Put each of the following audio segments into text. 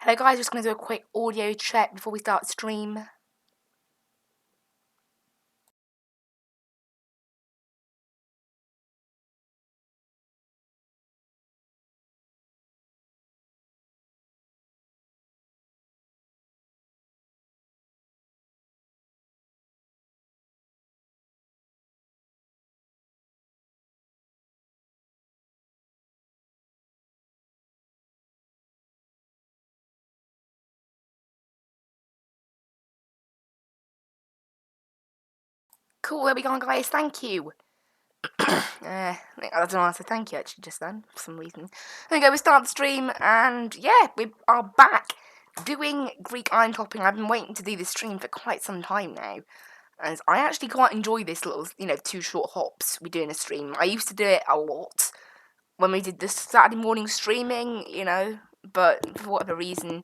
Hello guys, just going to do a quick audio check before we start stream. Cool, there we go guys, thank you. I don't know how to say thank you actually just then, for some reason. There we go, we start the stream, and yeah, we are back doing Greek island hopping. I've been waiting to do this stream for quite some time now, and I actually quite enjoy this little, 2 short hops we do in a stream. I used to do it a lot when we did the Saturday morning streaming, but for whatever reason,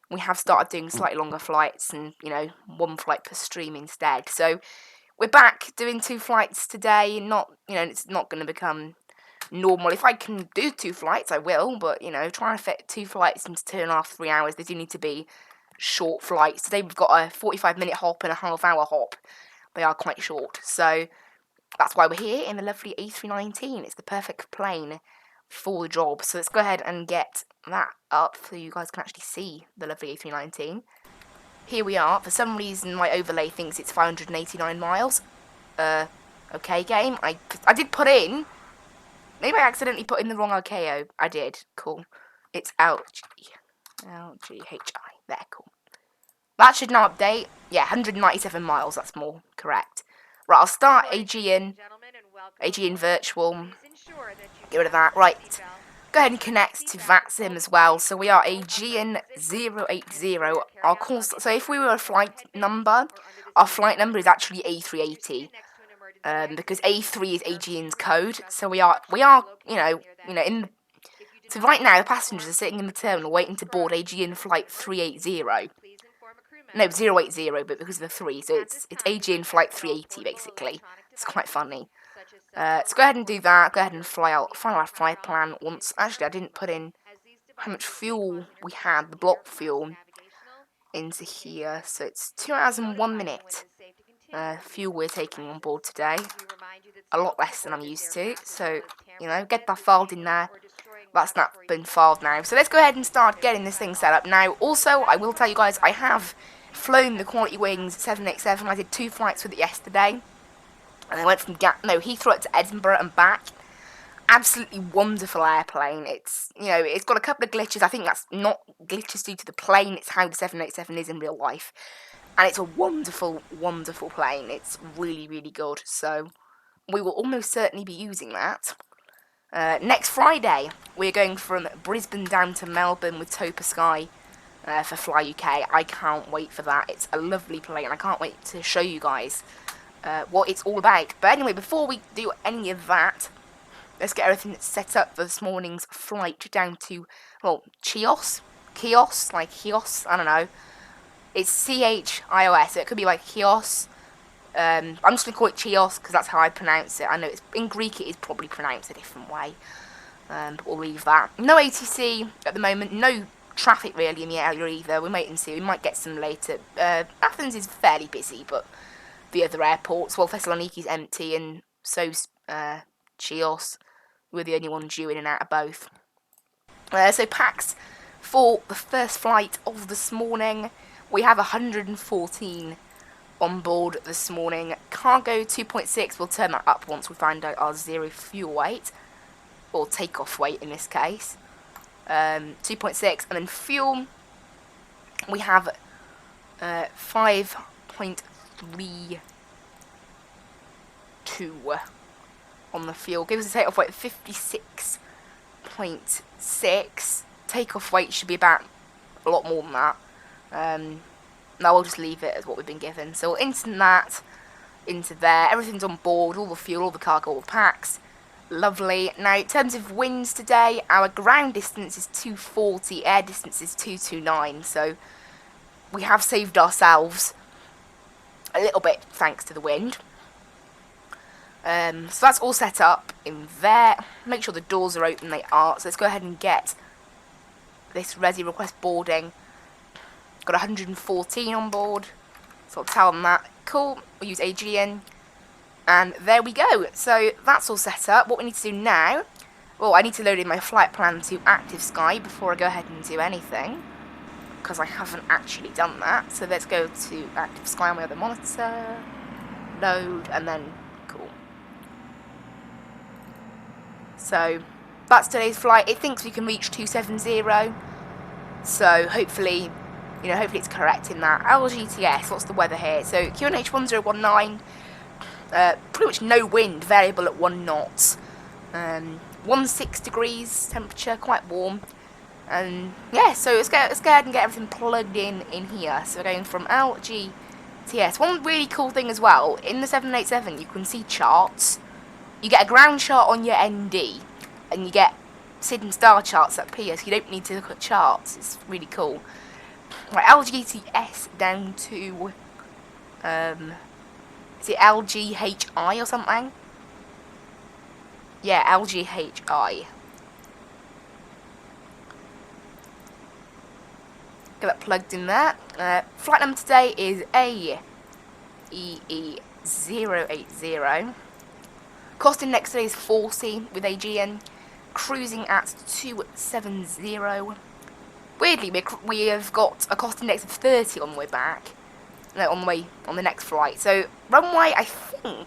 we have started doing slightly longer flights and, 1 flight per stream instead. So we're back doing 2 flights today. It's not going to become normal. If I can do 2 flights, I will, but, trying to fit 2 flights into 2.5, 3 hours, they do need to be short flights. Today we've got a 45-minute hop and a half-hour hop. They are quite short, so that's why we're here in the lovely A319. It's the perfect plane for the job. So let's go ahead and get that up so you guys can actually see the lovely A319. Here we are. For some reason, my overlay thinks it's 589 miles. Okay, game. I did put in. Maybe I accidentally put in the wrong RKO. I did. Cool. It's LGHI. There, cool. That should now update. Yeah, 197 miles. That's more correct. Right, I'll start Aegean virtual. Get rid of that. Right. Go ahead and connect to Vatsim as well. So we are Aegean 080. Our course. So if we were a flight number, our flight number is actually A380. Because A3 is Aegean's code. So we are in. So right now the passengers are sitting in the terminal waiting to board Aegean flight 380. No, 080, but because of the 3, so it's Aegean flight 380 basically. It's quite funny. Let's go ahead and do that. Go ahead and find our flight plan once. Actually, I didn't put in how much fuel we had, the block fuel, into here. So it's 2 hours and 1 minute fuel we're taking on board today. A lot less than I'm used to. So, get that filed in there. That's not been filed now. So let's go ahead and start getting this thing set up. Now, also, I will tell you guys, I have flown the Quality Wings 787. I did 2 flights with it yesterday. And I went from Heathrow to Edinburgh and back. Absolutely wonderful airplane. It's got a couple of glitches. I think that's not glitches due to the plane. It's how the 787 is in real life. And it's a wonderful, wonderful plane. It's really, really good. So we will almost certainly be using that. Next Friday, we're going from Brisbane down to Melbourne with Topa Sky for Fly UK. I can't wait for that. It's a lovely plane. I can't wait to show you guys what it's all about. But anyway, before we do any of that, let's get everything set up for this morning's flight down to, Chios, I don't know. It's Chios, so it could be like Chios. I'm just going to call it Chios because that's how I pronounce it. I know in Greek it is probably pronounced a different way, but we'll leave that. No ATC at the moment, no traffic really in the area either. We'll wait and see, we might get some later. Athens is fairly busy, but the other airports, Thessaloniki is empty, and so's Chios. We're the only ones due in and out of both. So packs for the first flight of this morning. We have 114 on board this morning. Cargo 2.6, we'll turn that up once we find out our zero fuel weight, or takeoff weight in this case. 2.6, and then fuel, we have 5.32 on the fuel. Gives us a takeoff weight of 56.6. Takeoff weight should be about a lot more than that. Now we'll just leave it as what we've been given. So we'll instant that into there. Everything's on board, all the fuel, all the cargo, all the packs. Lovely. Now, in terms of winds today, our ground distance is 240, air distance is 229. So we have saved ourselves a little bit thanks to the wind. So that's all set up in there. Make sure the doors are open, they are. So let's go ahead and get this Resi request boarding. Got 114 on board, so I'll tell them that. Cool, we'll use Aegean, and there we go. So that's all set up. What we need to do now, well, I need to load in my flight plan to Active Sky before I go ahead and do anything, because I haven't actually done that. So let's go to Active Sky on my other monitor, load, and then cool. So that's today's flight. It thinks we can reach 270, so hopefully, you know, hopefully it's correct in that. LGTS, what's the weather here? So QNH 1019, pretty much no wind, variable at 1 knot. 16 degrees temperature, quite warm. And yeah, so let's go ahead and get everything plugged in here. So we're going from LGTS. One really cool thing as well, in the 787 you can see charts. You get a ground chart on your ND, and you get SID and star charts up here, so you don't need to look at charts. It's really cool. Right, LGTS down to, is it LGHI or something? Yeah, LGHI. Get that plugged in there. Flight number today is AEE080. Cost index today is 40 with Aegean. Cruising at 270. Weirdly, we have got a cost index of 30 on the way back. No, on the next flight. So runway, I think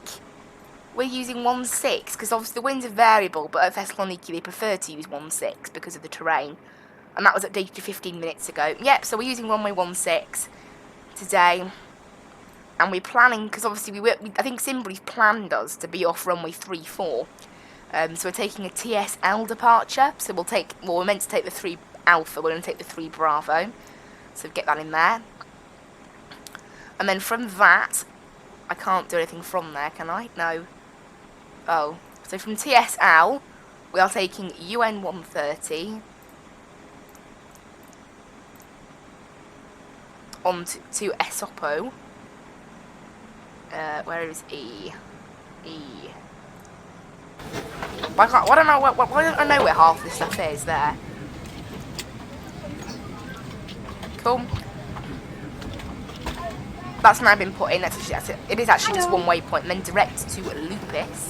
we're using 16, because obviously the winds are variable, but at Thessaloniki they prefer to use 16 because of the terrain. And that was updated 15 minutes ago. Yep, so we're using runway 16 today. And we're planning, because obviously I think Simbury's planned us to be off runway 34. So we're taking a TSL departure. So we're meant to take the 3 Alpha, we're going to take the 3 Bravo. So get that in there. And then from that, I can't do anything from there, can I? No. Oh. So from TSL, we are taking UN 130 on to Esopo. Where is E? Why don't I know where half this stuff is there? Cool. That's now been put in. That's it. It is actually just one waypoint, and then direct to Lupus.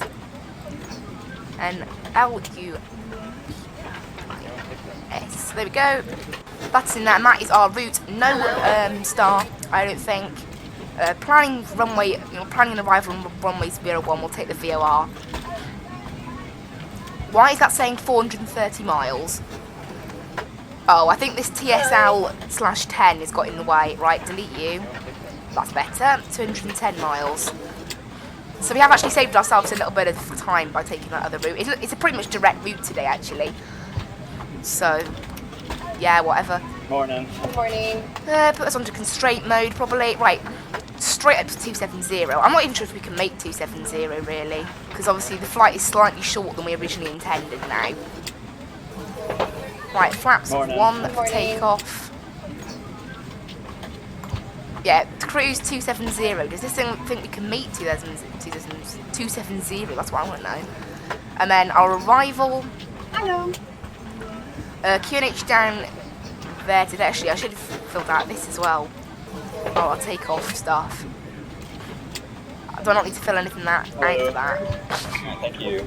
And LUS. There we go. That's in there, and that is our route. No star, I don't think. Planning runway, planning arrival on runway 01. We'll take the VOR. Why is that saying 430 miles? Oh, I think this TSL/10 has got in the way. Right, delete you. That's better. 210 miles. So we have actually saved ourselves a little bit of time by taking that other route. It's a pretty much direct route today, actually. So, yeah, whatever. Morning. Good morning. Put us onto constraint mode, probably. Right, straight up to 270. I'm not even sure if we can make 270, really. Because obviously the flight is slightly shorter than we originally intended now. Right, flaps of 1 for takeoff. Yeah, to cruise 270. Does this thing think we can meet 270? That's what I want to know. And then our arrival. Hello. QNH down there today. Actually, I should have filled out this as well. Oh, our takeoff stuff. Do I not need to fill anything out for that? Thank you.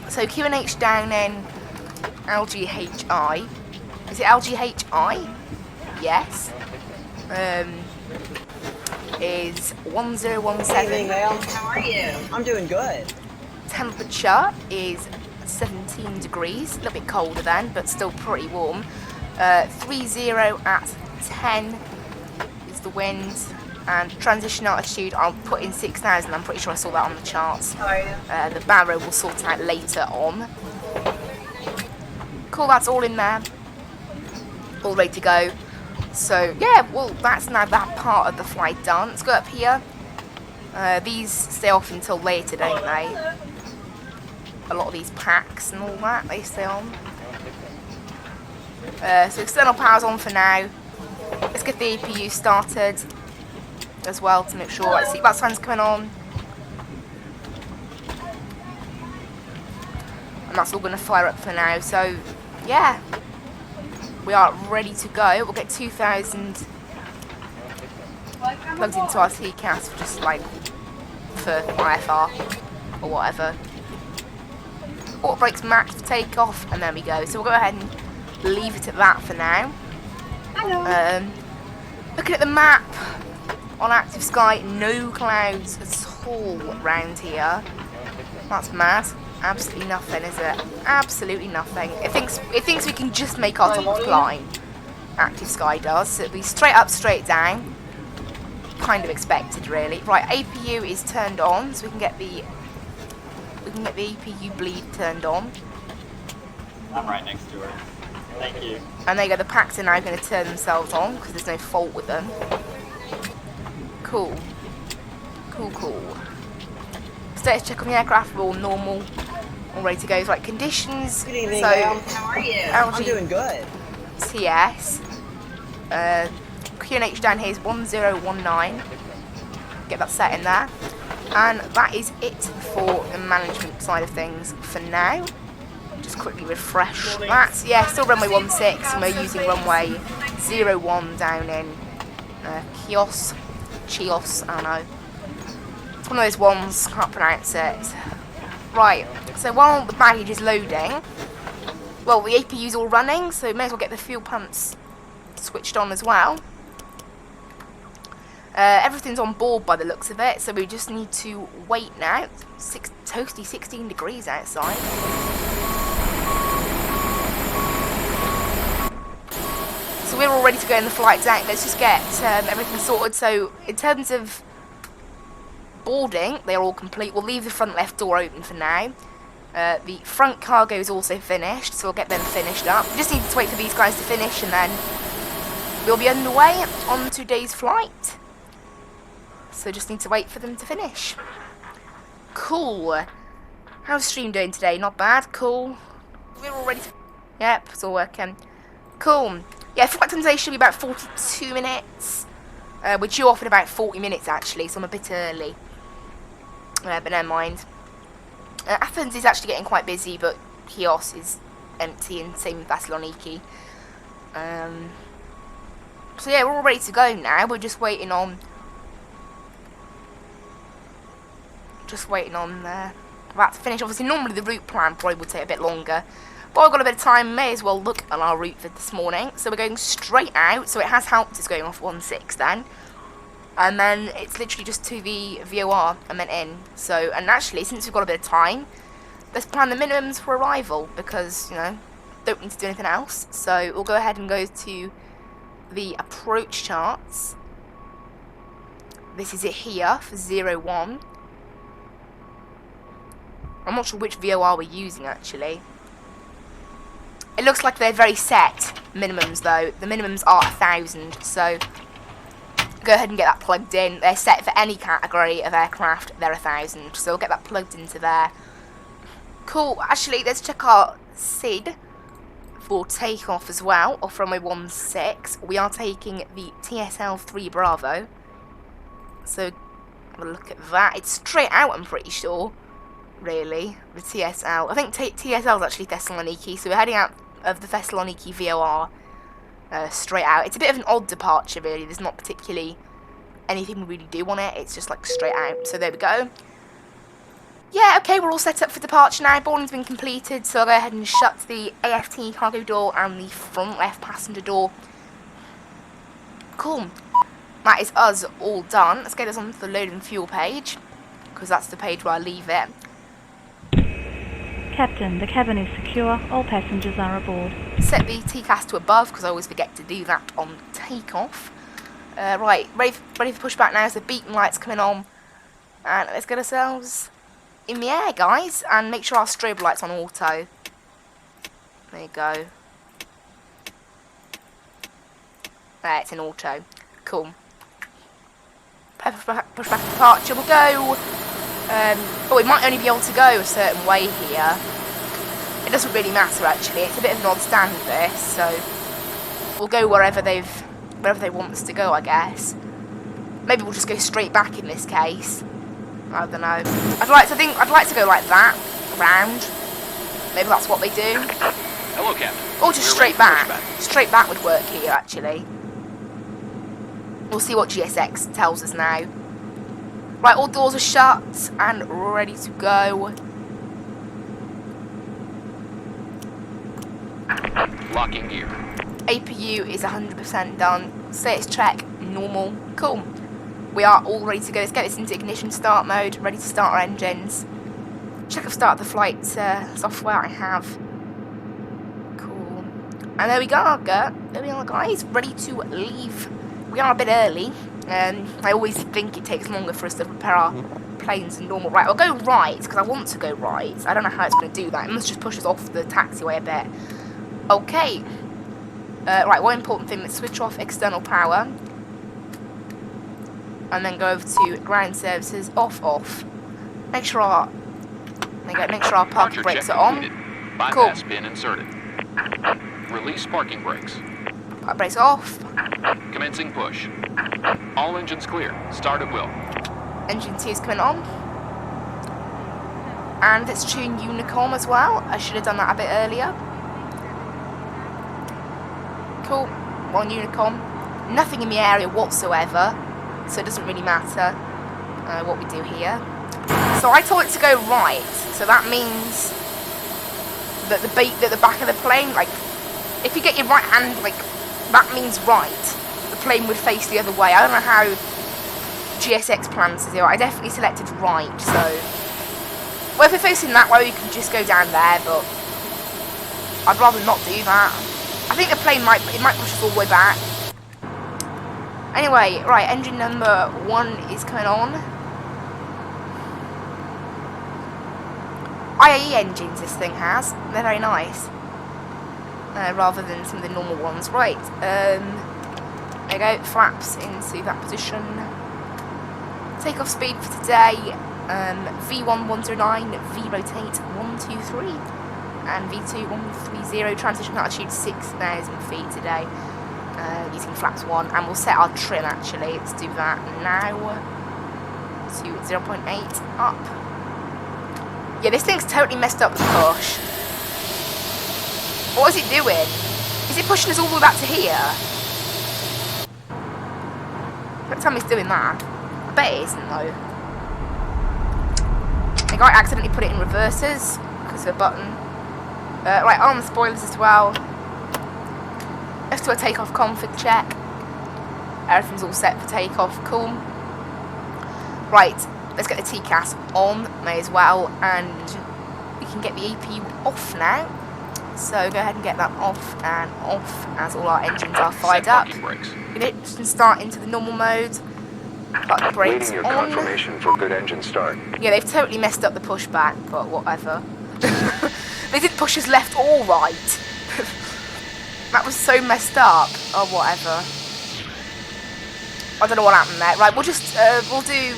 So QNH down in LGHI. Is it LGHI? Yes. Is 1017. Hey, Miguel. How are you? I'm doing good. Temperature is 17 degrees. A little bit colder then, but still pretty warm. 30 at 10 is the wind. And transition altitude, I'll put in 6,000. I'm pretty sure I saw that on the charts. How are you? The barrow will sort out later on. Cool, that's all in there. All ready to go. So, yeah, well, that's now that part of the flight done. Let's go up here. These stay off until later, don't they? A lot of these packs and all that, they stay on. So external power's on for now. Let's get the APU started as well to make sure. Let's see, that sun's coming on. And that's all going to fire up for now. So, yeah. We are ready to go. We'll get 2,000 plugged into our TCAS just like for IFR or whatever. Auto brakes max for takeoff, and there we go. So we'll go ahead and leave it at that for now. Looking at the map on active sky, no clouds at all around here. That's mad. Absolutely nothing, is it? Absolutely nothing. It thinks we can just make our top climb. Active sky does. So it'll be straight up, straight down. Kind of expected, really. Right, APU is turned on, so we can get the APU bleed turned on. I'm right next to her. Thank you. And there you go. The packs are now going to turn themselves on because there's no fault with them. Cool. Cool. Status check on the aircraft. We're all normal. All ready to go. Right, conditions. Good evening, so, ma'am. How are you? I'm doing good. TS. QNH down here is 1019. Get that set in there. And that is it for the management side of things for now. Just quickly refresh that. Yeah, still runway 16, and we're using runway 01 down in Chios, I don't know. It's one of those ones, can't pronounce it. Right, so while the baggage is loading, well, the APU's all running, so we may as well get the fuel pumps switched on as well. Everything's on board by the looks of it, so we just need to wait now. Toasty 16 degrees outside. So we're all ready to go in the flight deck. Let's just get everything sorted. So in terms of boarding, they're all complete. We'll leave the front left door open for now. The front cargo is also finished, so we'll get them finished up. We just need to wait for these guys to finish, and then we'll be underway on today's flight. So just need to wait for them to finish. Cool. How's stream doing today? Not bad. Cool. We're all ready to... Yep, it's all working. Cool. Yeah, flight time today should be about 42 minutes. We're due off in about 40 minutes, actually, so I'm a bit early. But never mind. Athens is actually getting quite busy, but Chios is empty, and same with Thessaloniki. So yeah, we're all ready to go now. We're just waiting on... that to finish. Obviously, normally the route plan probably would take a bit longer, but I've got a bit of time. May as well look at our route for this morning. So we're going straight out. So it has helped us going off 16 then, and then it's literally just to the VOR I meant in. So, and actually, since we've got a bit of time, let's plan the minimums for arrival, because, you know, don't need to do anything else. So we'll go ahead and go to the approach charts. This is it here for 01. I'm not sure which VOR we're using, actually. It looks like they're very set minimums, though. The minimums are 1,000, so go ahead and get that plugged in. They're set for any category of aircraft. They're 1,000, so we'll get that plugged into there. Cool. Actually, let's check our SID for takeoff as well, off runway 16. We are taking the TSL 3 Bravo. So, have a look at that. It's straight out, I'm pretty sure. Really, the TSL. I think TSL is actually Thessaloniki, so we're heading out of the Thessaloniki VOR straight out. It's a bit of an odd departure, really. There's not particularly anything we really do on it. It's just like straight out. So there we go. Yeah, okay, we're all set up for departure now. Boarding's been completed, so I'll go ahead and shut the AFT cargo door and the front left passenger door. Cool. That is us all done. Let's get us onto the load and fuel page, because that's the page where I leave it. Captain, the cabin is secure. All passengers are aboard. Set the TCAS to above, because I always forget to do that on takeoff. Right, ready for pushback now. So the beacon light's coming on. And let's get ourselves in the air, guys. And make sure our strobe light's on auto. There you go. There, it's in auto. Cool. Pushback departure. We'll go... but we might only be able to go a certain way here. It doesn't really matter, actually. It's a bit of an odd stand, this, so we'll go wherever they want us to go, I guess. Maybe we'll just go straight back in this case. I don't know. I'd like to go like that, around. Maybe that's what they do. Hello, Captain. Or just straight back. Straight back would work here, actually. We'll see what GSX tells us now. Right, all doors are shut and ready to go. Locking gear. APU is 100% done. Status check, normal. Cool. We are all ready to go. Let's get this into ignition start mode. Ready to start our engines. Check I've started the flight software. I have. Cool. And there we go. There we are, guys. Ready to leave. We are a bit early. I always think it takes longer for us to prepare our planes than normal. Right, I'll go right, because I want to go right. I don't know how it's going to do that. It must just push us off the taxiway a bit. Okay. Right, one important thing, let's switch off external power. And then go over to ground services, off. Make sure our parking brakes are on. Bypass pin inserted. Release parking brakes. Parking brakes off. Commencing push. All engines clear. Start at will. Engine 2 is coming on. And let's tune Unicom as well. I should have done that a bit earlier. Cool. One Unicom. Nothing in the area whatsoever, so it doesn't really matter what we do here. So I told it to go right, so that means that the back of the plane, like, if you get your right hand, like, that means right. The plane would face the other way. I don't know how GSX plans to do it. I definitely selected right, so... Well, if we're facing that way, we can just go down there, but I'd rather not do that. I think the plane might push us all the way back. Anyway, right, engine number 1 is coming on. IAE engines this thing has. They're very nice. Rather than some of the normal ones. Right, there we go, flaps into that position. Takeoff speed for today, V1 109, V rotate 123, and V2 130, transition altitude 6,000 feet today, using flaps 1, and we'll set our trim actually, let's do that now, to 0.8 up. Yeah, this thing's totally messed up with push. What is it doing? Is it pushing us all the way back to here? Don't tell me it's doing that. I bet it isn't though. I think I accidentally put it in reverses because of a button. Right, on the spoilers as well. Let's do a takeoff config check. Everything's all set for takeoff. Cool. Right, let's get the TCAS on, may as well, and we can get the APU off now. So go ahead and get that off and off as all our engines are fired up. Ignition start into the normal mode. Got the brakes Waiting your on. confirmation for good engine start. Yeah, they've totally messed up the pushback, but whatever. They didn't push us left or right. That was so messed up. Oh, whatever. I don't know what happened there. Right, we'll just we'll do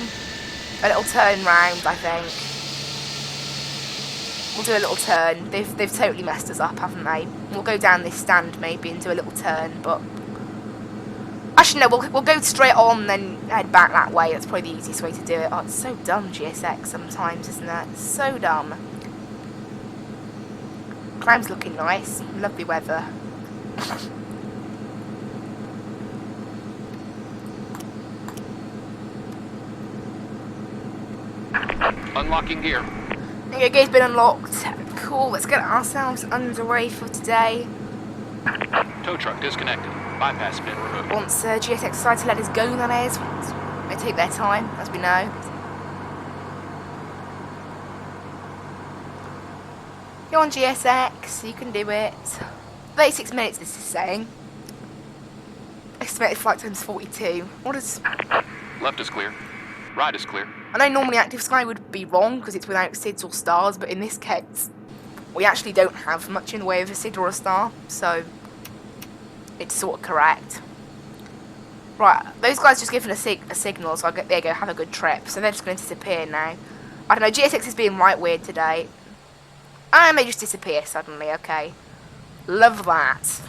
a little turn round, I think. We'll do a little turn. They've totally messed us up, haven't they? We'll go down this stand maybe and do a little turn, but actually no, we'll go straight on, then head back that way. That's probably the easiest way to do it. Oh, it's so dumb, GSX sometimes, isn't it? It's so dumb. Cloud's looking nice. Lovely weather. Unlocking gear. The gate's been unlocked. Cool, let's get ourselves underway for today. Tow truck disconnected. Bypass pin removed. Once GSX decide to let us go, that is. They take their time, as we know. You're on GSX, you can do it. 36 minutes, this is saying. Estimated flight time's 42. What is... Left is clear. Right is clear. I know normally Active Sky would be wrong because it's without SIDS or stars, but in this case, we actually don't have much in the way of a SID or a star, so it's sort of correct. Right, those guys just given a signal, so there you go, have a good trip. So they're just going to disappear now. I don't know, GSX is being right weird today. And they just disappear suddenly, okay. Love that.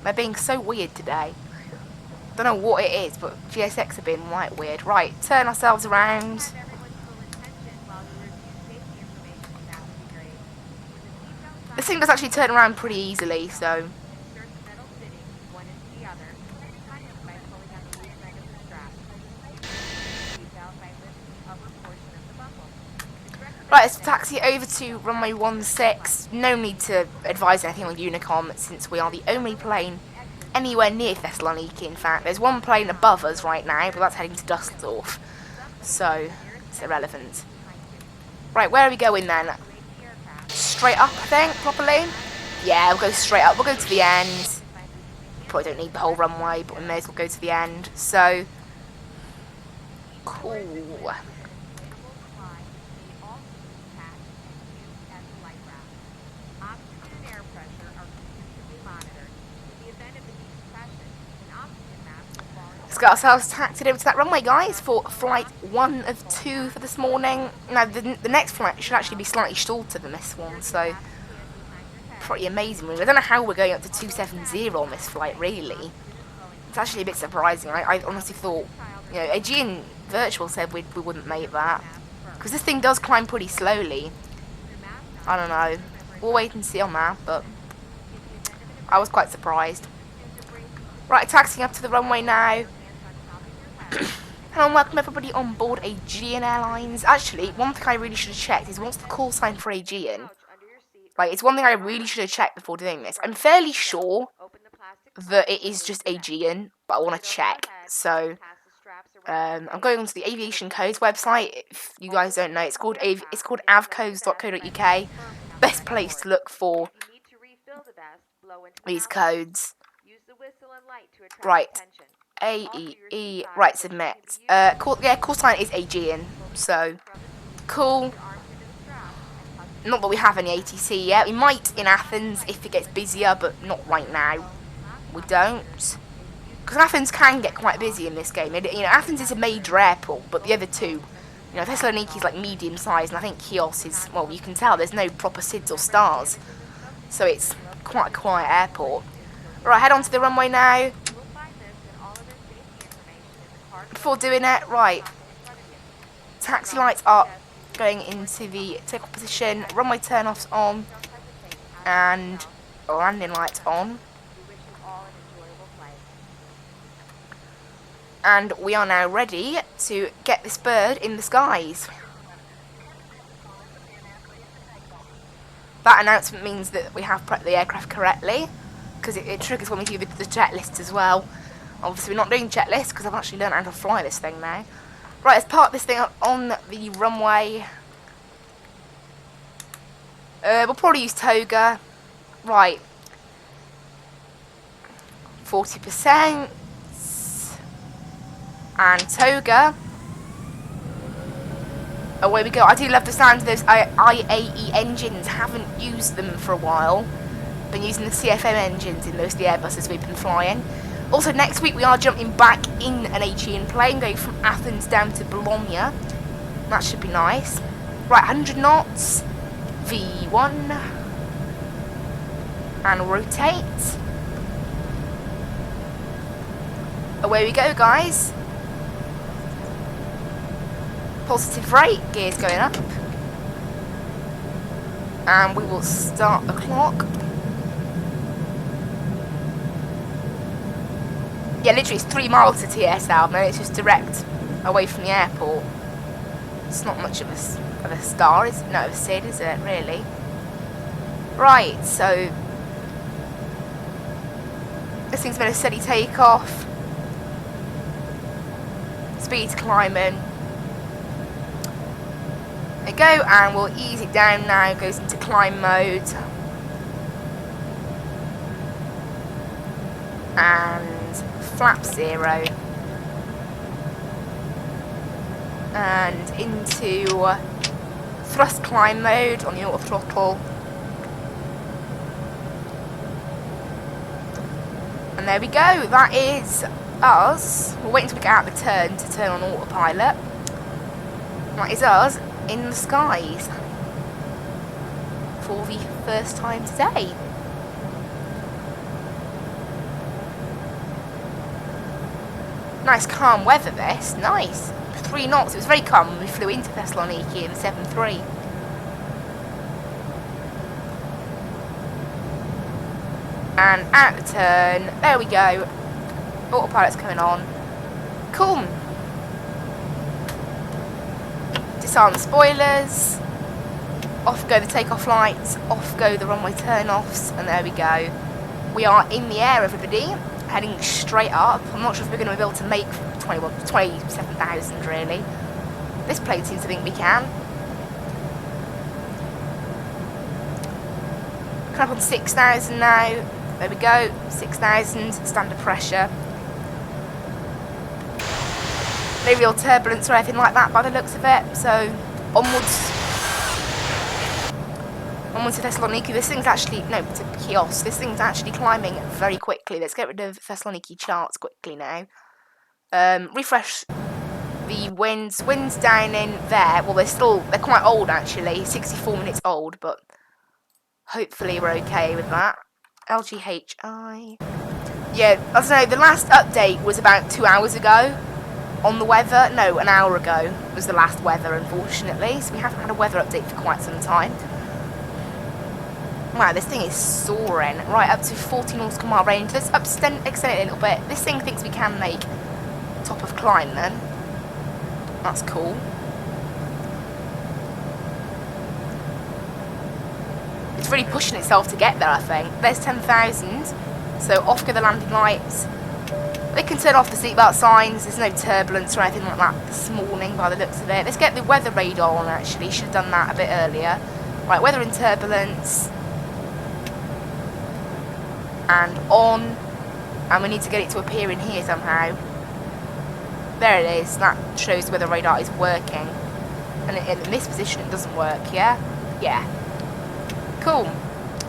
They're being so weird today. Don't know what it is, but GSX are being right weird. Right, turn ourselves around. This thing does actually turn around pretty easily, so... Right, let's taxi over to runway 16. No need to advise anything on Unicom, since we are the only plane anywhere near Thessaloniki, in fact. There's one plane above us right now, but that's heading to Dusseldorf. So, it's irrelevant. Right, where are we going then? Straight up, I think, properly? Yeah, we'll go straight up. We'll go to the end. Probably don't need the whole runway, but we may as well go to the end. So, cool. Let's get ourselves taxied over to that runway, guys, for flight 1 of 2 for this morning. Now, the next flight should actually be slightly shorter than this one, so pretty amazing. I don't know how we're going up to 270 on this flight, really. It's actually a bit surprising. I honestly thought, you know, Aegean Virtual said we wouldn't make that, because this thing does climb pretty slowly. I don't know. We'll wait and see on that, but I was quite surprised. Right, taxiing up to the runway now. Hello and welcome everybody on board Aegean Airlines. Actually, one thing I really should have checked is what's the call sign for Aegean? Like, it's one thing I really should have checked before doing this. I'm fairly sure that it is just Aegean, but I want to check. So, I'm going onto the Aviation Codes website. If you guys don't know, it's called avcodes.co.uk. Best place to look for these codes. Right. AEE, right, submit. Call sign is Aegean, so cool. Not that we have any ATC yet. We might in Athens if it gets busier, but not right now. We don't, because Athens can get quite busy in this game. Athens is a major airport, but the other two, Thessaloniki is like medium sized, and I think Chios is, well, you can tell there's no proper SIDS or stars, so it's quite a quiet airport. Right, head on to the runway now. Before doing it, right, taxi lights are going into the takeoff position, runway turn-offs on, and landing lights on. And we are now ready to get this bird in the skies. That announcement means that we have prepped the aircraft correctly, because it triggers when we do the checklist as well. Obviously, we're not doing checklist because I've actually learned how to fly this thing now. Right, let's park this thing up on the runway. We'll probably use toga. Right. 40%. And toga. Away we go. I do love the sound of those IAE engines. Haven't used them for a while. Been using the CFM engines in most of the Airbuses we've been flying. Also, next week we are jumping back in an Aegean plane, going from Athens down to Bologna. That should be nice. Right, 100 knots. V1. And rotate. Away we go, guys. Positive rate. Gears going up. And we will start the clock. Yeah, literally it's 3 miles to TSL, and it's just direct away from the airport. It's not much of a star, is it? No, a SID, is it, really? Right, so this thing's been a steady takeoff. Speed's climbing. There we go, and we'll ease it down now, goes into climb mode. And flap 0. And into thrust climb mode on the auto throttle. And there we go, that is us. We're waiting until we get out of the turn to turn on autopilot. That is us in the skies for the first time today. Nice calm weather this, nice. 3 knots, it was very calm when we flew into Thessaloniki in the 7-3. And out the turn. There we go. Autopilot's coming on. Cool. Disarm the spoilers. Off go the takeoff lights. Off go the runway turn-offs. And there we go. We are in the air, everybody. Heading straight up. I'm not sure if we're going to be able to make 27,000, really. This plane seems to think we can. Coming up on 6,000 now. There we go. 6,000. Standard pressure. No real turbulence or anything like that by the looks of it. So, onwards. Onwards to Thessaloniki. This thing's actually, no, to Chios. This thing's actually climbing very quickly. Let's get rid of Thessaloniki charts quickly now. Refresh the winds. Winds down in there. Well, they're quite old actually. 64 minutes old, but hopefully we're okay with that. LGHI. Yeah, I don't know, the last update was about 2 hours ago. On the weather, no, an hour ago was the last weather, unfortunately. So we haven't had a weather update for quite some time. Wow, this thing is soaring. Right up to 40 nautical mile range. Let's extend it a little bit. This thing thinks we can make top of climb then. That's cool. It's really pushing itself to get there, I think. There's 10,000. So off go the landing lights. They can turn off the seatbelt signs. There's no turbulence or anything like that this morning by the looks of it. Let's get the weather radar on actually. Should have done that a bit earlier. Right, weather and turbulence. And on. And we need to get it to appear in here somehow. There it is. That shows the weather radar is working. And in this position it doesn't work, yeah? Yeah. Cool.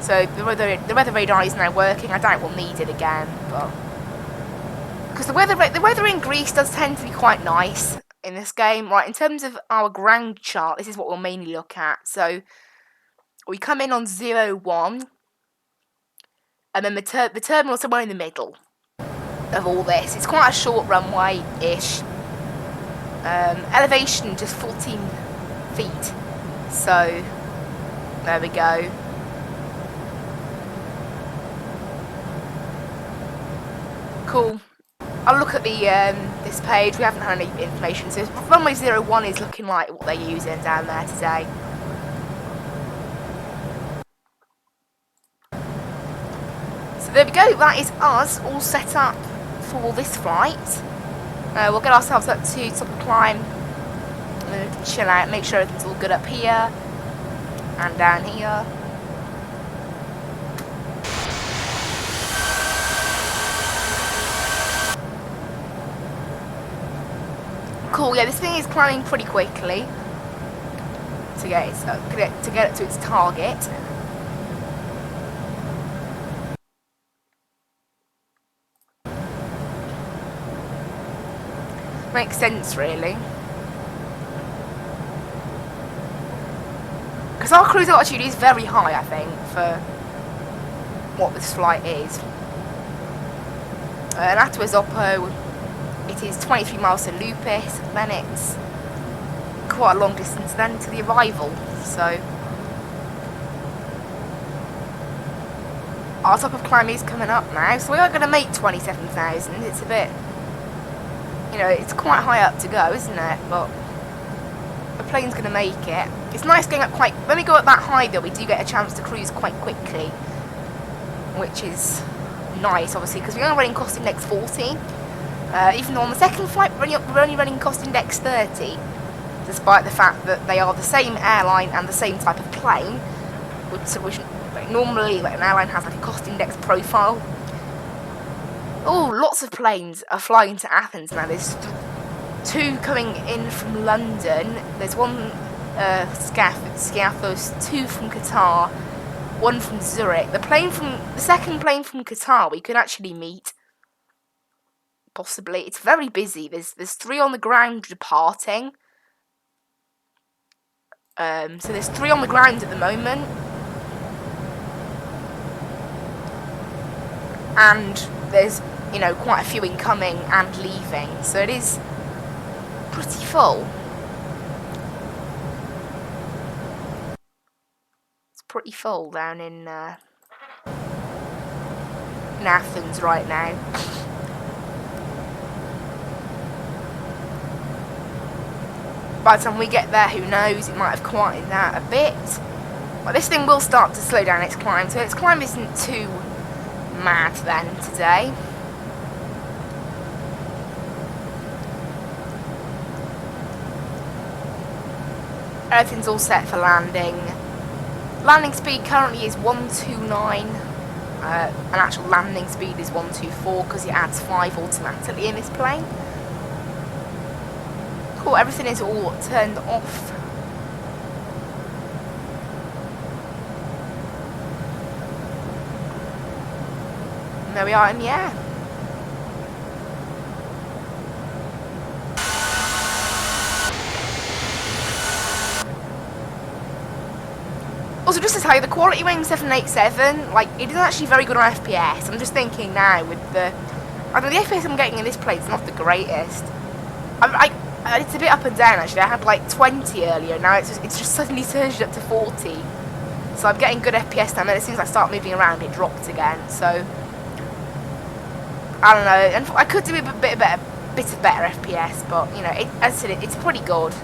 So the weather radar is now working. I doubt we'll need it again, but because the weather in Greece does tend to be quite nice in this game. Right, in terms of our ground chart, this is what we'll mainly look at. So we come in on 01, and then the terminal's somewhere in the middle of all this. It's quite a short runway-ish. Elevation just 14 feet. So there we go. Cool. I'll look at the this page. We haven't had any information. So runway 01 is looking like what they're using down there today. So there we go. That is us all set up for this flight. We'll get ourselves up to top of climb. Chill out. Make sure everything's all good up here and down here. Cool, yeah, this thing is climbing pretty quickly to get it to its target. Makes sense, really. Because our cruise altitude is very high, I think, for what this flight is. And after Oppo, it is 23 miles to Lupus, then it's quite a long distance then to the arrival, so our top of climb is coming up now, so we are going to make 27,000. It's a bit, you know, it's quite high up to go, isn't it, but the plane's going to make it. It's nice going up quite, when we go up that high though, we do get a chance to cruise quite quickly, which is nice, obviously, because we are running cost index 40. Even though on the second flight we're only running cost index 30, despite the fact that they are the same airline and the same type of plane, which normally like an airline has like a cost index profile. Oh, lots of planes are flying to Athens now. There's two coming in from London. There's one Skiathos, two from Qatar, one from Zurich. The second plane from Qatar we could actually meet. Possibly. It's very busy. There's 3 on the ground departing. So there's 3 on the ground at the moment. And there's, you know, quite a few incoming and leaving. So it is pretty full. It's pretty full down in in Athens right now. By the time we get there, who knows, it might have quieted out a bit. But this thing will start to slow down its climb, so its climb isn't too mad then today. Everything's all set for landing. Landing speed currently is 129. An actual landing speed is 124 because it adds 5 automatically in this plane. Cool, everything is all turned off. And there we are in the air. Also, just to tell you, the quality wing 787, like, it is actually very good on FPS. I'm just thinking now with the... I don't know, the FPS I'm getting in this plane is not the greatest. It's a bit up and down, actually. I had, like, 20 earlier. Now it's just suddenly surged up to 40. So I'm getting good FPS now, and then as soon as I start moving around, it dropped again. So, I don't know. And I could do a bit of better FPS, but, you know, as I said, it's pretty good.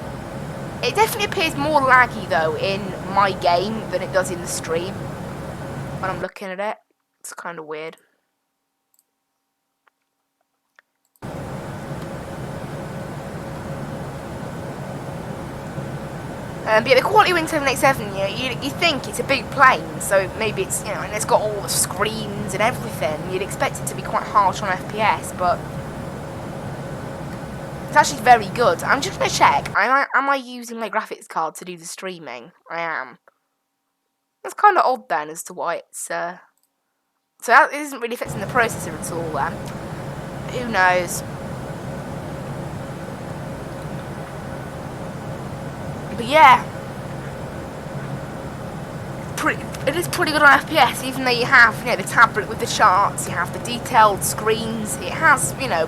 It definitely appears more laggy, though, in my game than it does in the stream. When I'm looking at it, it's kind of weird. But yeah, the quality wing 787, you think it's a big plane, so maybe it's, you know, and it's got all the screens and everything. You'd expect it to be quite harsh on FPS, but it's actually very good. I'm just going to check. Am I using my graphics card to do the streaming? I am. That's kind of odd then as to why it's... So that isn't really affecting the processor at all then. Who knows? But yeah. It is pretty good on FPS, even though you have, you know, the tablet with the charts, you have the detailed screens. It has, you know,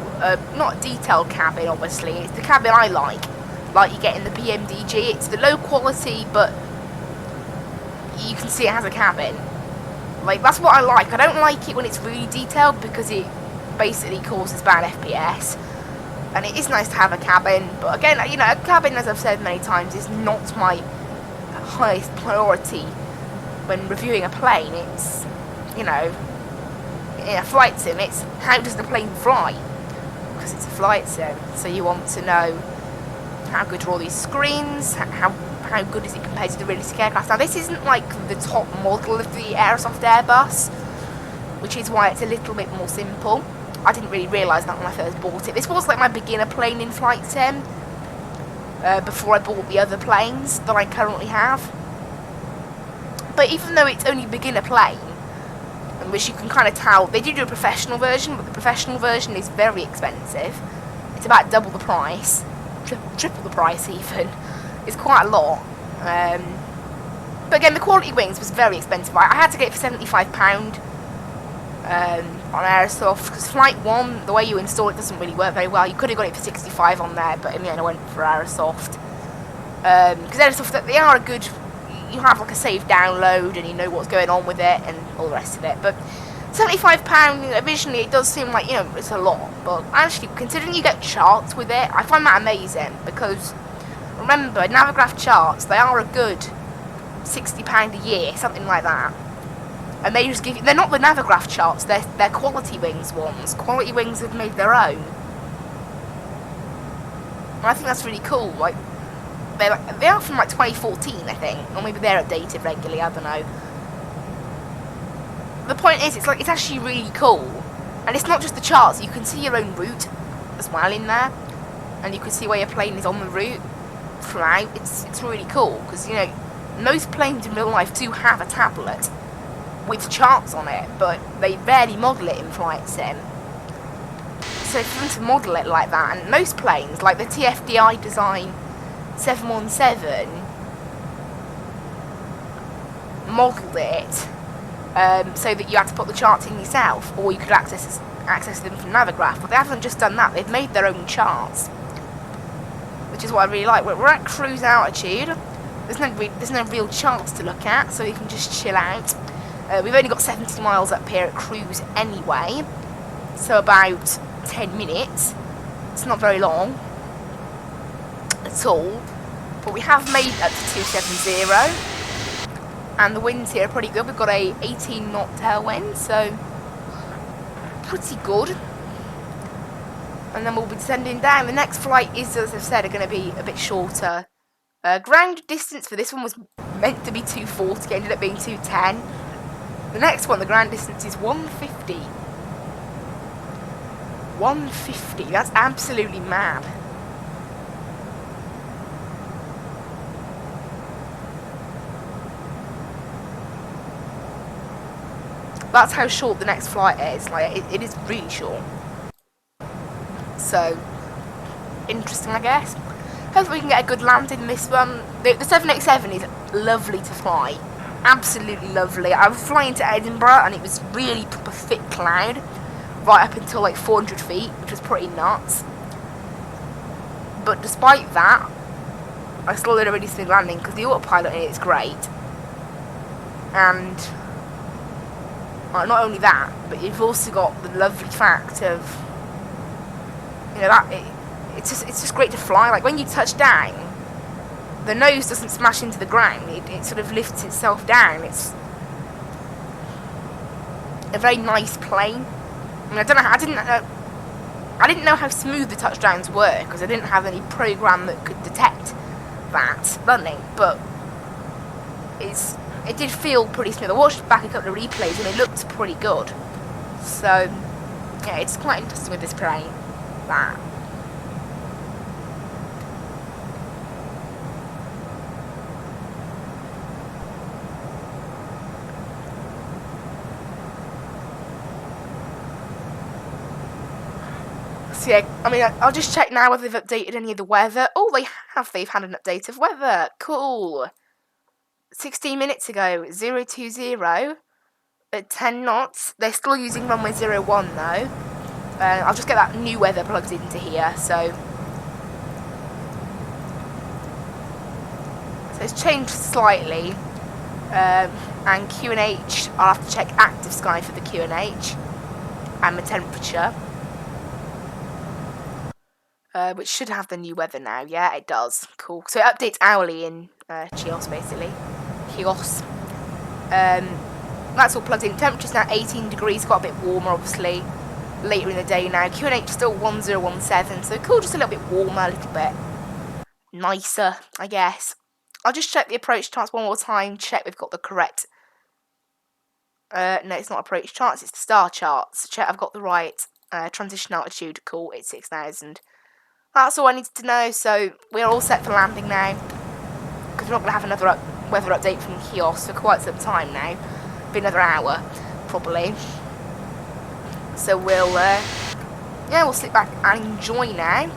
not a detailed cabin, obviously. It's the cabin I like you get in the PMDG. It's the low quality, but you can see it has a cabin. Like, that's what I like. I don't like it when it's really detailed because it basically causes bad FPS. And it is nice to have a cabin, but again, you know, a cabin, as I've said many times, is not my highest priority. When reviewing a plane, it's, you know, in a flight sim, it's how does the plane fly? Because it's a flight sim, so you want to know how good are all these screens, how good is it compared to the realistic aircraft. Now, this isn't like the top model of the Aerosoft Airbus, which is why it's a little bit more simple. I didn't really realise that when I first bought it. This was like my beginner plane in flight sim, before I bought the other planes that I currently have. But even though it's only beginner plane, which you can kind of tell, they do a professional version, but the professional version is very expensive. It's about double the price, triple the price even. It's quite a lot. But again, the quality wings was very expensive. I had to get it for £75 on Aerosoft, because Flight 1, the way you install it doesn't really work very well. You could have got it for 65 on there, but in the end I went for Aerosoft. Because Aerosoft, they are a good... You have like a safe download and you know what's going on with it and all the rest of it. But £75, visually it does seem like, you know, it's a lot. But actually, considering you get charts with it, I find that amazing. Because, remember, Navigraph charts, they are a good £60 a year, something like that. And they just give you... They're not the Navigraph charts, they're Quality Wings ones. Quality Wings have made their own. And I think that's really cool. Like, they are from like 2014, I think, or maybe they're updated regularly. I don't know. The point is, it's actually really cool, and it's not just the charts. You can see your own route as well in there, and you can see where your plane is on the route throughout. It's really cool because, you know, most planes in real life do have a tablet with charts on it, but they rarely model it in flight sim. So for them to model it like that, and most planes, like the TFDI design 717, modelled it so that you had to put the charts in yourself, or you could access them from Navigraph. But they haven't just done that; they've made their own charts, which is what I really like. We're at cruise altitude. There's no real charts to look at, so you can just chill out. We've only got 70 miles up here at cruise anyway, so about 10 minutes. It's not very long at all, but we have made it up to 270, and the winds here are pretty good. We've got a 18 knot tailwind, so pretty good. And then we'll be descending down. The next flight is, as I've said, are going to be a bit shorter. Ground distance for this one was meant to be 240, ended up being 210. The next one, the ground distance is 150. 150, that's absolutely mad. That's how short the next flight is. Like, it is really short. So, interesting, I guess. Hopefully we can get a good landing in this one. The 787 is lovely to fly. Absolutely lovely. I was flying to Edinburgh and it was really proper thick cloud. Right up until like 400 feet, which was pretty nuts. But despite that, I still did a really smooth landing because the autopilot in it is great. And not only that, but you've also got the lovely fact of, you know, that it's just great to fly. Like when you touch down, the nose doesn't smash into the ground. It sort of lifts itself down. It's a very nice plane. I mean, I didn't know how smooth the touchdowns were because I didn't have any program that could detect that running, but it did feel pretty smooth. I watched back a couple of replays and it looked pretty good. So yeah, it's quite interesting with this plane. That. So yeah, I mean, I'll just check now whether they've updated any of the weather. Oh, they have. They've had an update of weather. Cool. 16 minutes ago, 020 at 10 knots. They're still using runway 01 though. I'll just get that new weather plugged into here. So it's changed slightly. And QNH, I'll have to check active sky for the QNH and the temperature. Which should have the new weather now. Yeah, it does. Cool. So it updates hourly in Chios, basically. Chios. That's all plugged in. Temperature's now 18 degrees, got a bit warmer, obviously. Later in the day now. QNH still 1017, so cool, just a little bit warmer, a little bit nicer, I guess. I'll just check the approach charts one more time, check we've got the correct... no, it's not approach charts, it's the star charts. Check I've got the right transition altitude. Cool, it's 6,000. That's all I needed to know, so we're all set for landing now. Because we're not going to have another weather update from Chios for quite some time now. Be another hour, probably. So we'll sit back and enjoy now.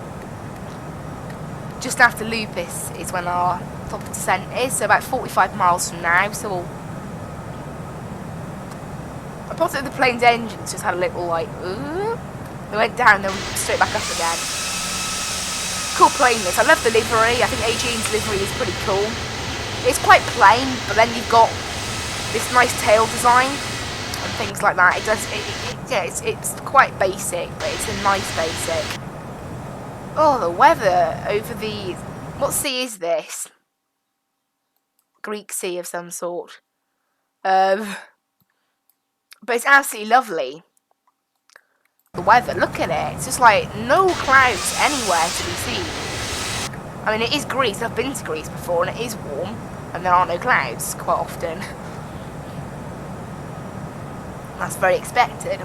Just after Lupus is when our top of descent is, so about 45 miles from now. So we'll... I positive the plane's engines just had a little like, ooh. They went down, then straight back up again. Cool plane this. I love the livery. I think Aegean's livery is pretty cool. It's quite plain, but then you've got this nice tail design and things like that. It does, yeah, it's quite basic, but it's a nice basic. Oh, the weather over the... What sea is this? Greek sea of some sort. But it's absolutely lovely. The weather, look at it. It's just like no clouds anywhere to be seen. I mean, it is Greece. I've been to Greece before, and it is warm, and there are no clouds quite often. That's very expected.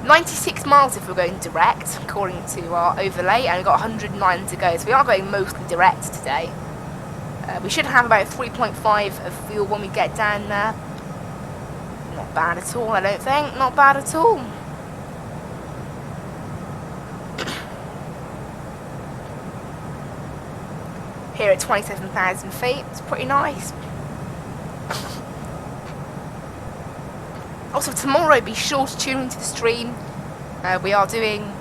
96 miles if we're going direct, according to our overlay, and we've got 109 to go, so we are going mostly direct today. We should have about 3.5 of fuel when we get down there. Not bad at all, I don't think. Not bad at all. Here at 27,000 feet, it's pretty nice. Also, tomorrow, be sure to tune into the stream. We are doing